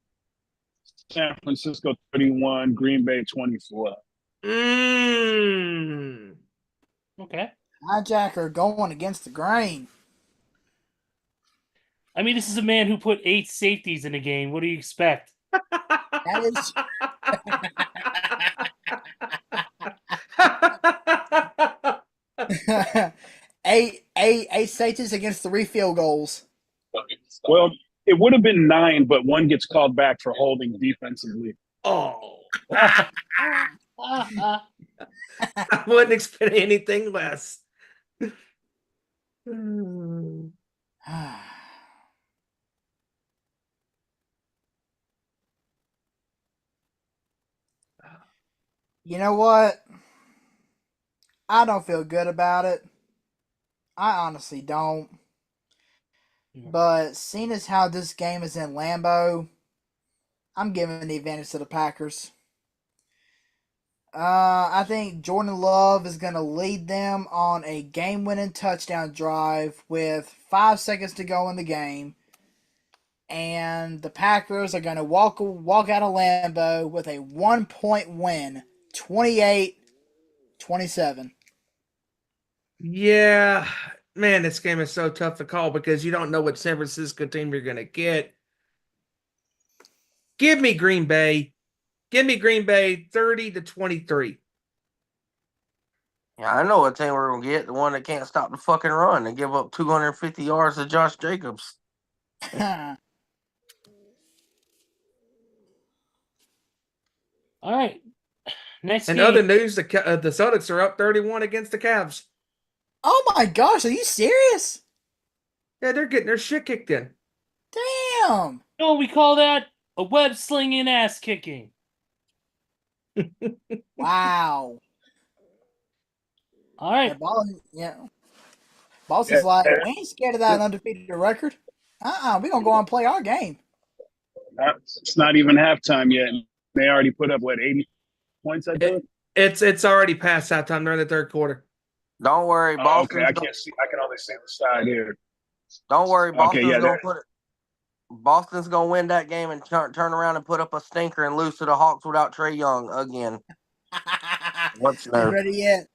San Francisco 31, Green Bay 24. Okay. Hijacker going against the grain. I mean, this is a man who put 8 safeties in a game. What do you expect? That is eight safeties against 3 field goals. Well, it would have been 9, but one gets called back for holding defensively. Oh. I wouldn't expect anything less. You know what? I don't feel good about it. I honestly don't. But seeing as how this game is in Lambeau, I'm giving the advantage to the Packers. I think Jordan Love is going to lead them on a game-winning touchdown drive with 5 seconds to go in the game, and the Packers are going to walk out of Lambeau with a 1-point win, 28-27. Yeah, man, this game is so tough to call because you don't know what San Francisco team you're going to get. Give me Green Bay. Give me Green Bay 30-23. Yeah, I know what team we're gonna get. The one that can't stop the fucking run and give up 250 yards to Josh Jacobs. All right. Next In game. other news, the Celtics are up 31 against the Cavs. Oh my gosh, are you serious? Yeah, they're getting their shit kicked in. Damn. No, we call that a web slinging ass kicking. Wow. All right. Boss is like, we ain't scared of that undefeated record. We gonna go on and play our game. It's not even halftime yet. They already put up, 80 points, I think? It's already past that time. They're in the third quarter. Don't worry, Boston's okay. I can't see. I can only see the side here. Don't worry, Boston's yeah, gonna put it. Boston's gonna win that game and turn around and put up a stinker and lose to the Hawks without Trae Young again. What's no? Better yet,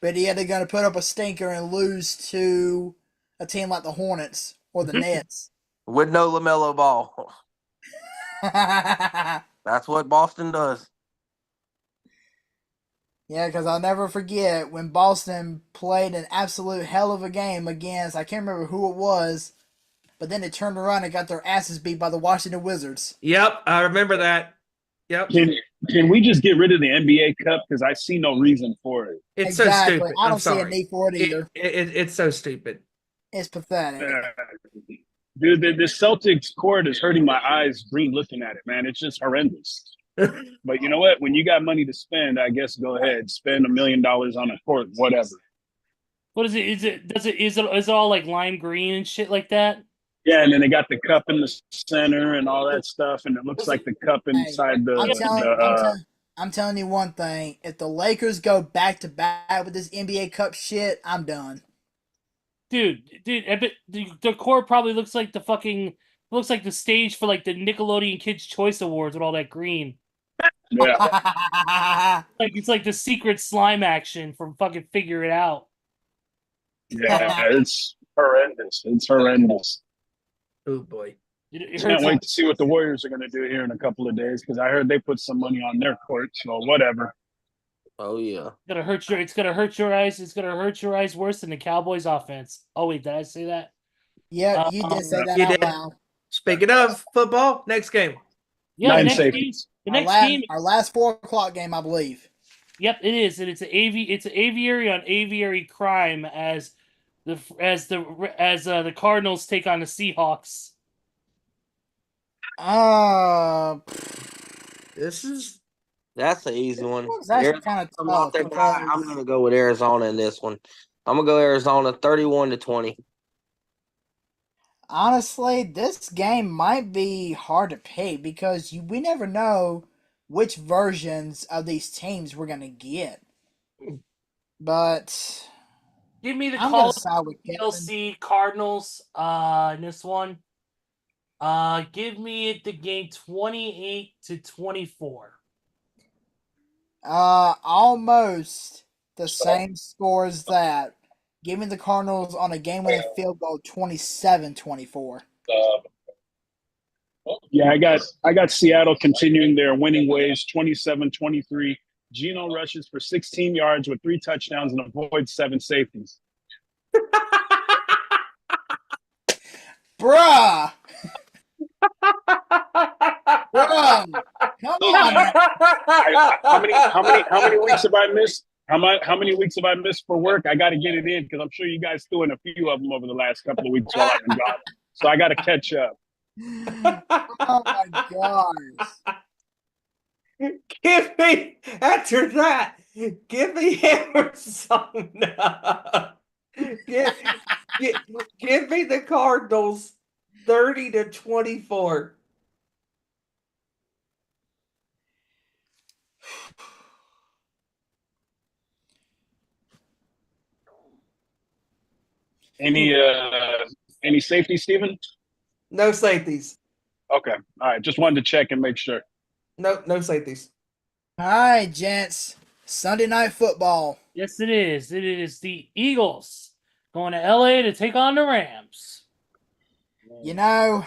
they're gonna put up a stinker and lose to a team like the Hornets or the Nets. With no LaMelo Ball. That's what Boston does. Yeah, because I'll never forget when Boston played an absolute hell of a game against, I can't remember who it was, but then they turned around and got their asses beat by the Washington Wizards. Yep, I remember that. Yep. Can we just get rid of the NBA Cup? Because I see no reason for it. It's so stupid. I don't see a need for it either. It's so stupid. It's pathetic. Dude, the Celtics court is hurting my eyes green looking at it, man. It's just horrendous. But you know what? When you got money to spend, I guess go ahead. Spend $1 million on a court, whatever. What is it? Is it all like lime green and shit like that? Yeah, and then they got the cup in the center and all that stuff, and it looks like the cup inside I'm telling you one thing. If the Lakers go back to back with this NBA Cup shit, I'm done. Dude, I bet the court probably looks like the stage for like the Nickelodeon Kids Choice Awards with all that green. Yeah. Like it's like the secret slime action from fucking Figure It Out. Yeah, it's horrendous. It's horrendous. Oh boy. Can't wait to see what the Warriors are going to do here in a couple of days because I heard they put some money on their court. So whatever. Oh yeah. It's gonna hurt your eyes. It's gonna hurt your eyes worse than the Cowboys offense. Oh wait, did I say that? Yeah, you did say that out loud. Speaking of football, next game. Yeah, Nine the safeties. game. Our last 4:00 game, I believe. Yep, it is, and it's an aviary on aviary crime as the Cardinals take on the Seahawks. That's an easy one. That's kind of tough. I'm gonna go with Arizona in this one. I'm gonna go Arizona 31-20. Honestly, this game might be hard to pick because we never know which versions of these teams we're gonna get. But give me the LC Cardinals in this one. Give me the game 28-24. Almost the same score as that. Give me the Cardinals on a game-winning field goal, 27-24. Yeah, I got Seattle continuing their winning ways, 27-23. Geno rushes for 16 yards with 3 touchdowns and avoids 7 safeties. Bruh! Bruh! Come on! How many weeks have I missed? How many weeks have I missed for work? I got to get it in because I'm sure you guys threw in a few of them over the last couple of weeks while I've been gone. So I got to catch up. Oh my gosh! Give me after that. Give me Arizona. Give, give, give me the Cardinals 30-24. Any safety, Steven? No safeties. Okay. All right. Just wanted to check and make sure. No safeties. All right, gents. Sunday night football. Yes, it is. It is the Eagles going to LA to take on the Rams. You know,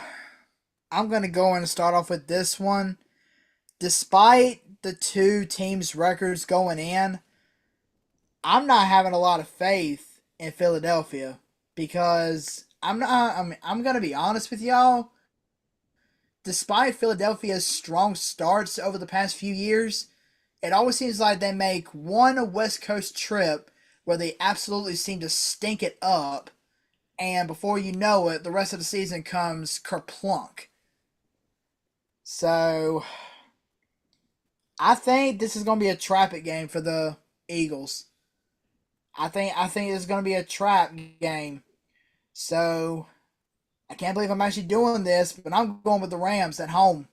I'm going to go in and start off with this one. Despite the two teams' records going in, I'm not having a lot of faith in Philadelphia because I'm going to be honest with y'all. Despite Philadelphia's strong starts over the past few years, it always seems like they make one West Coast trip where they absolutely seem to stink it up, and before you know it, the rest of the season comes kerplunk. So, I think this is going to be a trap-it game for the Eagles. I think it's going to be a trap game. So, I can't believe I'm actually doing this, but I'm going with the Rams at home.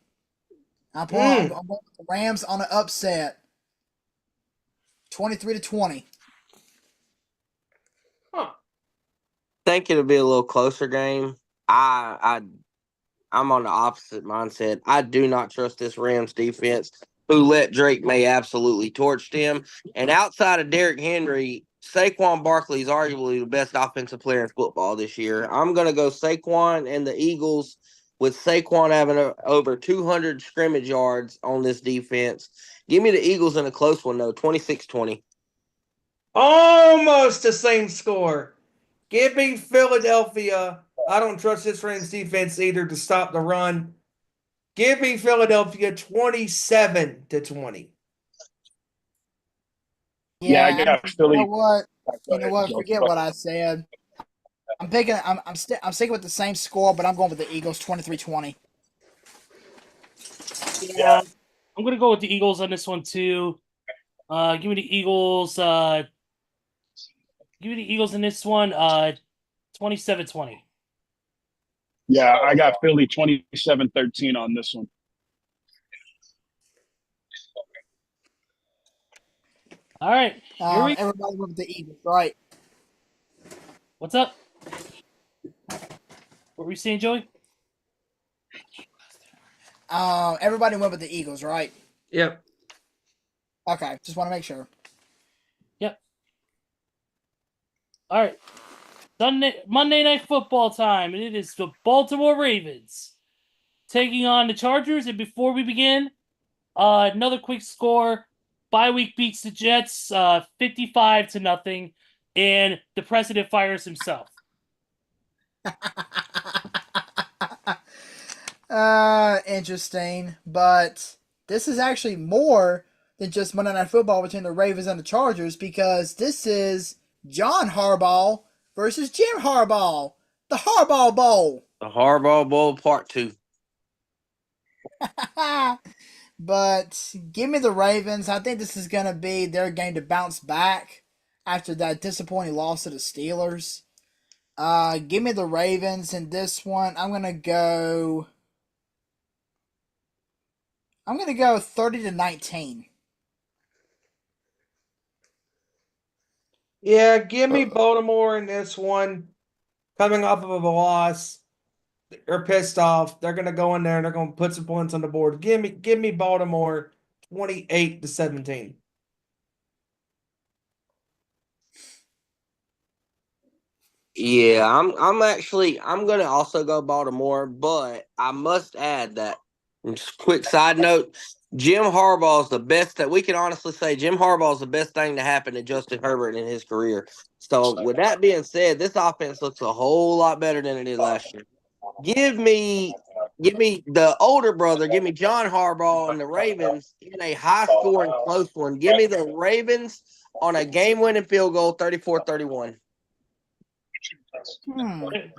I'm going with the Rams on an upset. 23-20. Huh. Think it'll be a little closer game. I'm on the opposite mindset. I do not trust this Rams defense, who let Drake May absolutely torched him. And outside of Derrick Henry, Saquon Barkley is arguably the best offensive player in football this year. I'm going to go Saquon and the Eagles, with Saquon having over 200 scrimmage yards on this defense. Give me the Eagles in a close one, though, 26-20. Almost the same score. Give me Philadelphia. I don't trust this Rams defense either to stop the run. Give me Philadelphia 27-20. Yeah, I got Philly. You know what? Go ahead. Forget what I said. I'm sticking with the same score, but I'm going with the Eagles 23-20. Yeah, I'm going to go with the Eagles on this one too. Give me the Eagles. Give me the Eagles in this one. 27-20. Yeah, I got Philly 27-13 on this one. All right. Everybody went with the Eagles, right? What's up? What were you saying, Joey? Everybody went with the Eagles, right? Yep. Okay, just want to make sure. Yep. All right. Monday Night Football time, and it is the Baltimore Ravens taking on the Chargers. And before we begin, another quick score. Bye week beats the Jets 55-0, and the president fires himself. Interesting, but this is actually more than just Monday Night Football between the Ravens and the Chargers, because this is John Harbaugh versus Jim Harbaugh, the Harbaugh Bowl. The Harbaugh Bowl Part 2. But give me the Ravens. I think this is going to be their game to bounce back after that disappointing loss to the Steelers. Give me the Ravens in this one. I'm going to go 30-19. Yeah, give me Baltimore in this one. Coming off of a loss. They're pissed off. They're gonna go in there and they're gonna put some points on the board. Give me Baltimore 28-17. Yeah, I'm gonna also go Baltimore, but I must add that, just quick side note, Jim Harbaugh is the best that we can honestly say. Jim Harbaugh is the best thing to happen to Justin Herbert in his career. So with that being said, this offense looks a whole lot better than it did last year. Give me the older brother. Give me John Harbaugh and the Ravens in a high-scoring close one. Give me the Ravens on a game-winning field goal, 34-31.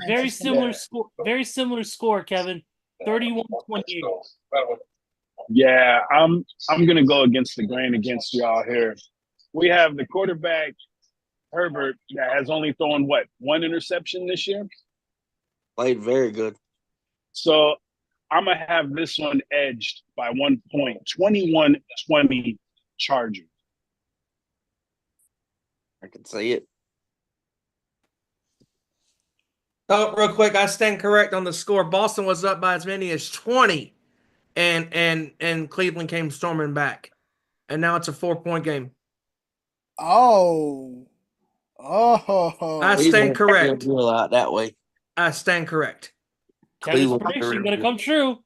Very similar score. Very similar score, Kevin. 31-28. Yeah, I'm gonna go against the grain against y'all here. We have the quarterback Herbert that has only thrown one interception this year. Played very good. So I'm gonna have this one edged by 1 point, 21-20 Chargers. I can see it. Oh, real quick, I stand correct on the score. Boston was up by as many as 20, and Cleveland came storming back, and now it's a 4-point game. Oh. I Oh. stand correct. That way. I stand correct. Kevin's Cleveland. prediction gonna come true.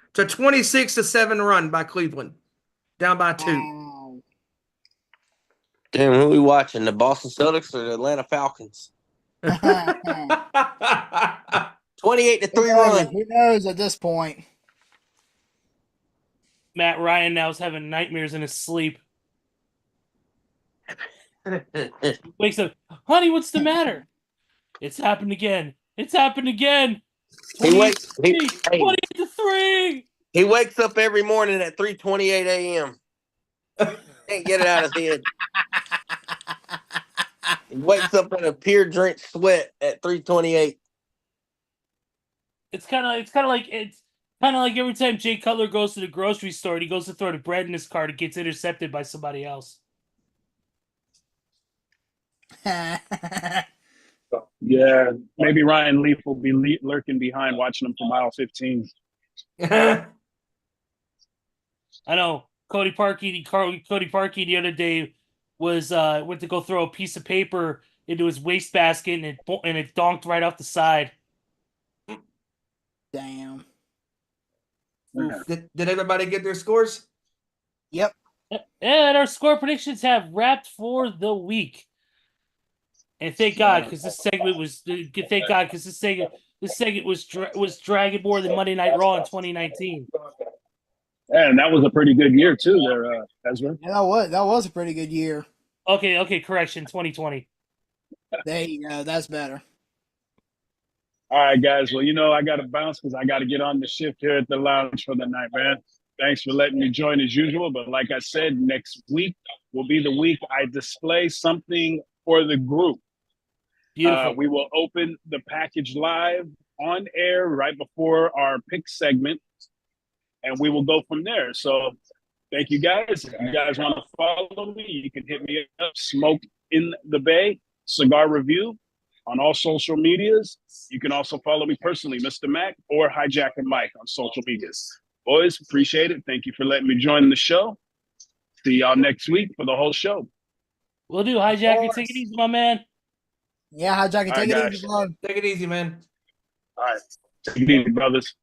It's a 26-7 run by Cleveland, down by 2. Wow. Damn, who we watching? The Boston Celtics or the Atlanta Falcons? 28-3 run. Who knows at this point? Matt Ryan now is having nightmares in his sleep. Wakes up, honey, what's the matter? It's happened again. It's happened again. He wakes 28-3. He wakes up every morning at 3:28 a.m. Can't get it out of his head. He wakes up in a peer-drenched sweat at 3:28. It's kind of like every time Jay Cutler goes to the grocery store and he goes to throw the bread in his cart, it gets intercepted by somebody else. Yeah, maybe Ryan Leaf will be lurking behind, watching him from aisle 15. I know Cody Parkey the other day was went to go throw a piece of paper into his wastebasket and it donked right off the side. Damn. Did everybody get their scores? Yep. And our score predictions have wrapped for the week. And thank God, because this segment was was dragging more than Monday Night Raw in 2019. And that was a pretty good year too, there, Ezra. Yeah, that was a pretty good year. Okay, correction, 2020. There you go. That's better. All right, guys. Well, I got to bounce because I got to get on the shift here at the lounge for the night, man. Thanks for letting me join as usual. But like I said, next week will be the week I display something for the group. Beautiful. We will open the package live on air right before our pick segment, and we will go from there. So thank you, guys. If you guys want to follow me, you can hit me up, Smoke in the Bay, Cigar Review, on all social medias. You can also follow me personally, Mr. Mac, or Hijacker Mike on social medias. Boys, appreciate it. Thank you for letting me join the show. See y'all next week for the whole show. We'll do. Hijacker, take it easy, my man. Yeah, Hijacker, take it easy, bro. Take it easy, man. All right. Take it easy, brothers.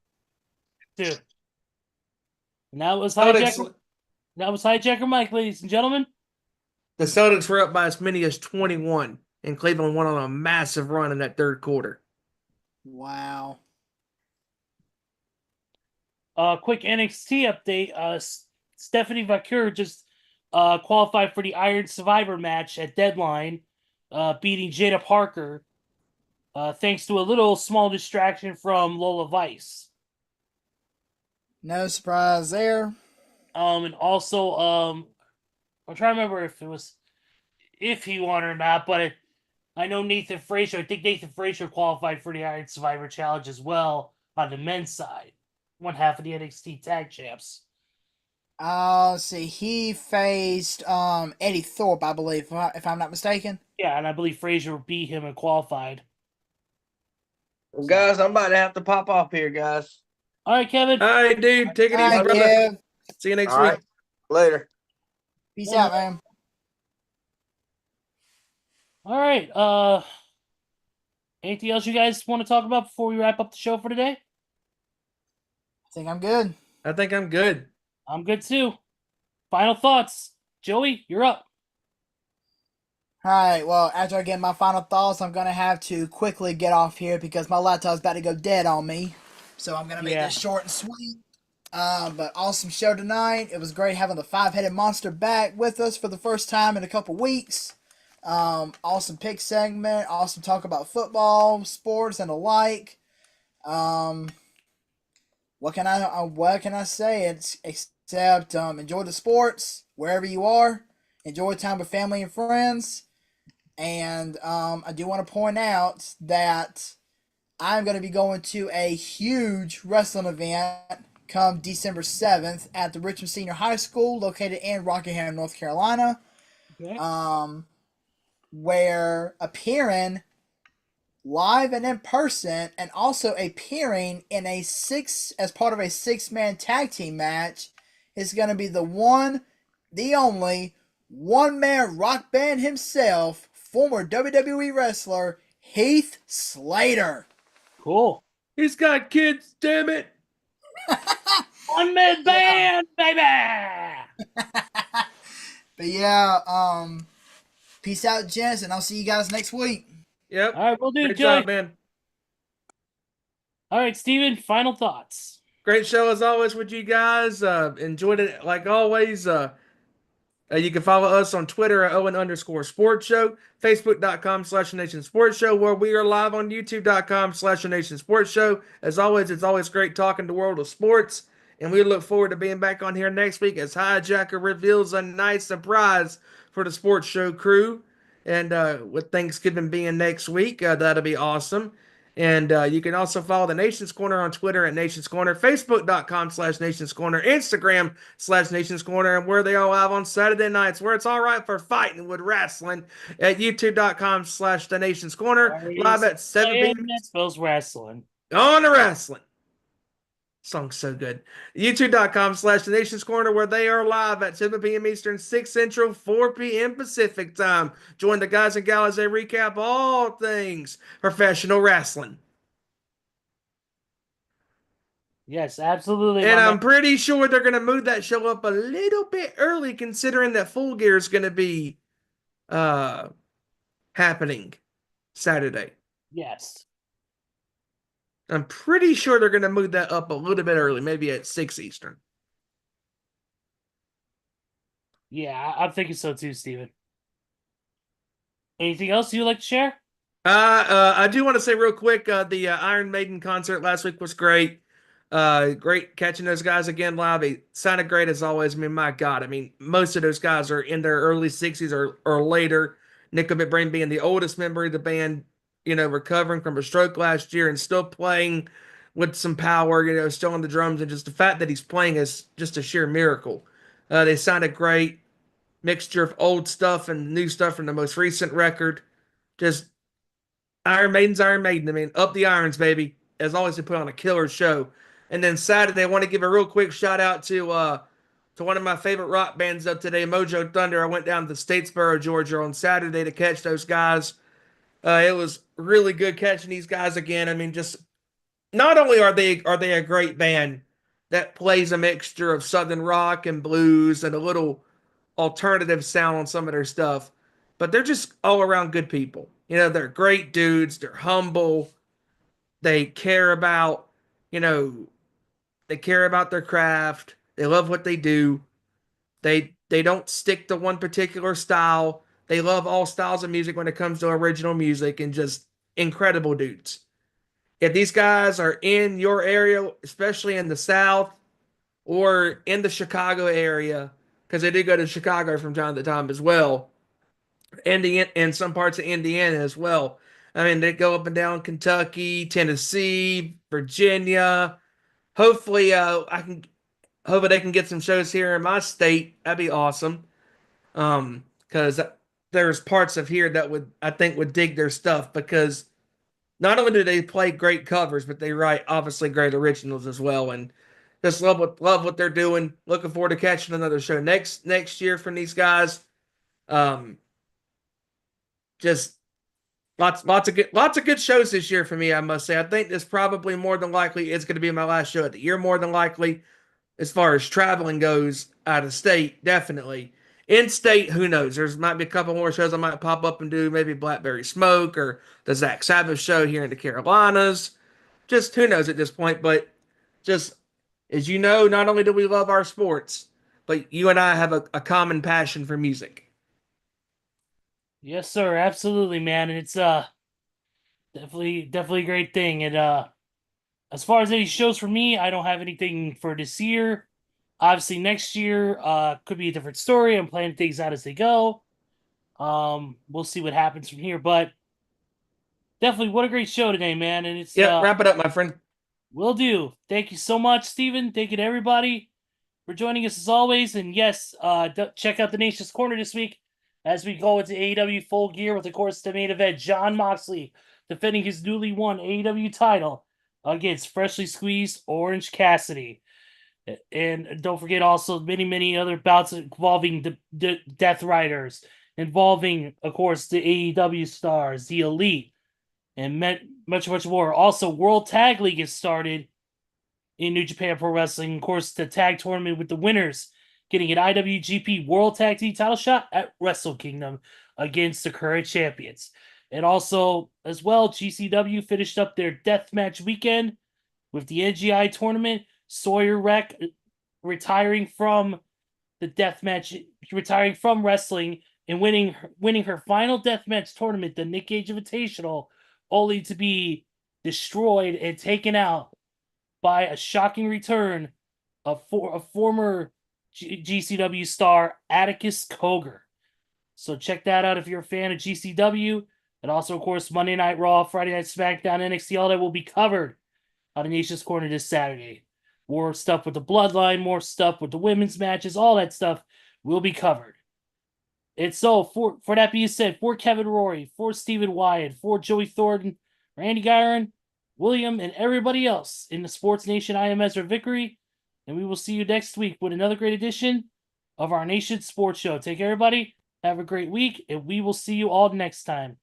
Dude. And that was Hijacker. That was Hijacker Mike, ladies and gentlemen. The Celtics were up by as many as 21, and Cleveland went on a massive run in that third quarter. Wow. Quick NXT update. Stephanie Vaquer just qualified for the Iron Survivor match at Deadline, beating Jada Parker, thanks to a little small distraction from Lola Vice. No surprise there. And also, I'm trying to remember if he won or not, but I know Nathan Frazier. I think Nathan Frazier qualified for the Iron Survivor Challenge as well on the men's side. One half of the NXT Tag Champs. See, he faced Eddie Thorpe, I believe, if I'm not mistaken. Yeah, and I believe Frazier beat him and qualified. Well, guys, I'm about to have to pop off here, guys. All right, Kevin. All right, dude. Take it easy, brother. Kev. See you next All week. right. Later. Peace out, man. All right. Anything else you guys want to talk about before we wrap up the show for today? I think I'm good. I think I'm good. I'm good too. Final thoughts. Joey, you're up. All right, well, after I get my final thoughts, I'm going to have to quickly get off here because my laptop's about to go dead on me. So I'm going to make this short and sweet. But awesome show tonight. It was great having the five-headed monster back with us for the first time in a couple weeks. Awesome pick segment. Awesome talk about football, sports, and the like. What what can I say? It's except enjoy the sports wherever you are. Enjoy time with family and friends. And I do want to point out that I'm going to be going to a huge wrestling event come December 7th at the Richmond Senior High School located in Rockingham, North Carolina. Okay. Where appearing live and in person, and also appearing in as part of a 6-man tag team match, is going to be the one, the only one-man rock band himself, former WWE wrestler Heath Slater. Cool. He's got kids, damn it. One man band, baby. But yeah, peace out, gents, and I'll see you guys next week. Yep. All right, we'll do, Great Joey. job, man. All right, Steven, final thoughts. Great show as always with you guys. Enjoyed it like always. You can follow us on Twitter at Owen_Sports Show, Facebook.com/Nation Sports Show, where we are live on YouTube.com/Nation Sports Show. As always, it's always great talking the world of sports, and we look forward to being back on here next week as Hijacker reveals a nice surprise for the Sports Show crew. And with Thanksgiving being next week, that'll be awesome. And you can also follow the Nation's Corner on Twitter at Nation's Corner, Facebook.com/Nation's Corner, Instagram/Nation's Corner, and where they all live on Saturday nights, where it's all right for fighting with wrestling at YouTube.com/The Nation's Corner, live at 7 p.m. That spells wrestling. on the wrestling. Song's so good. YouTube.com/The Nation's Corner, where they are live at 7 p.m. Eastern, 6 Central, 4 p.m. Pacific time. Join the guys and gals as they recap all things professional wrestling. Yes, absolutely. And I'm pretty sure they're going to move that show up a little bit early, considering that Full Gear is going to be happening Saturday. Yes. I'm pretty sure they're going to move that up a little bit early, maybe at 6 Eastern. Yeah, I'm thinking so too, Steven. Anything else you'd like to share? I do want to say real quick, the Iron Maiden concert last week was great. Great catching those guys again live. It sounded great as always. I mean, my God, I mean, most of those guys are in their early 60s or later. Nick McBrain being the oldest member of the band, recovering from a stroke last year and still playing with some power, still on the drums, and just the fact that he's playing is just a sheer miracle. They sounded great. Mixture of old stuff and new stuff from the most recent record. Just Iron Maiden's Iron Maiden. I mean, up the irons, baby. As always, they put on a killer show. And then Saturday, I want to give a real quick shout out to one of my favorite rock bands of today, Mojo Thunder. I went down to Statesboro, Georgia on Saturday to catch those guys. It was really good catching these guys again. I mean, just not only are they a great band that plays a mixture of southern rock and blues and a little alternative sound on some of their stuff, but they're just all around good people. They're great dudes. They're humble. They care about, they care about their craft. They love what they do. They don't stick to one particular style. They love all styles of music when it comes to original music, and just incredible dudes. If these guys are in your area, especially in the South or in the Chicago area, because they do go to Chicago from time to time as well, and some parts of Indiana as well. I mean, they go up and down Kentucky, Tennessee, Virginia. Hopefully, hopefully they can get some shows here in my state. That'd be awesome. Because there's parts of here that I think would dig their stuff, because not only do they play great covers, but they write obviously great originals as well. And just love what they're doing. Looking forward to catching another show next year from these guys. Just lots of good shows this year for me, I must say. I think this probably more than likely is going to be my last show of the year, more than likely, as far as traveling goes out of state, definitely. In state, who knows? There's might be a couple more shows I might pop up and do, maybe Blackberry Smoke or the Zach Sabbath show here in the Carolinas. Just who knows at this point, but just as you know, not only do we love our sports, but you and I have a common passion for music. Yes, sir. Absolutely, man. And it's definitely a great thing. And As far as any shows for me, I don't have anything for this year. Obviously, next year could be a different story. I'm planning things out as they go. We'll see what happens from here, but definitely, what a great show today, man! And it's Yep, wrap it up, my friend. will do. Thank you so much, Steven. Thank you to everybody for joining us as always. And yes, check out the Nation's Corner this week as we go into AEW Full Gear with, of course, the main event: Jon Moxley defending his newly won AEW title against freshly squeezed Orange Cassidy. And don't forget also many other bouts involving the Death Riders, involving, of course, the AEW stars, the Elite, and much more. Also, World Tag League is started in New Japan Pro Wrestling. Of course, the tag tournament with the winners getting an IWGP World Tag Team title shot at Wrestle Kingdom against the current champions. And also, as well, GCW finished up their deathmatch weekend with the NGI tournament. Sawyer Wreck retiring from the deathmatch, retiring from wrestling, and winning her final deathmatch tournament, the Nick Gage Invitational, only to be destroyed and taken out by a shocking return of a former GCW star, Atticus Cogar. So check that out if you're a fan of GCW. And also, of course, Monday Night Raw, Friday Night SmackDown, NXT, all that will be covered on the Nation's Corner this Saturday. More stuff with the Bloodline, more stuff with the women's matches, all that stuff will be covered. And so, for that being said, for Kevin Rory, for Stephen Wyand, for Joey Thornton, Randy Gyron, William, and everybody else in the Sports Nation, I am Ezra Vickery, and we will see you next week with another great edition of our Nation Sports Show. Take care, everybody. Have a great week, and we will see you all next time.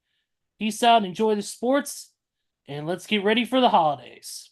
Peace out, enjoy the sports, and let's get ready for the holidays.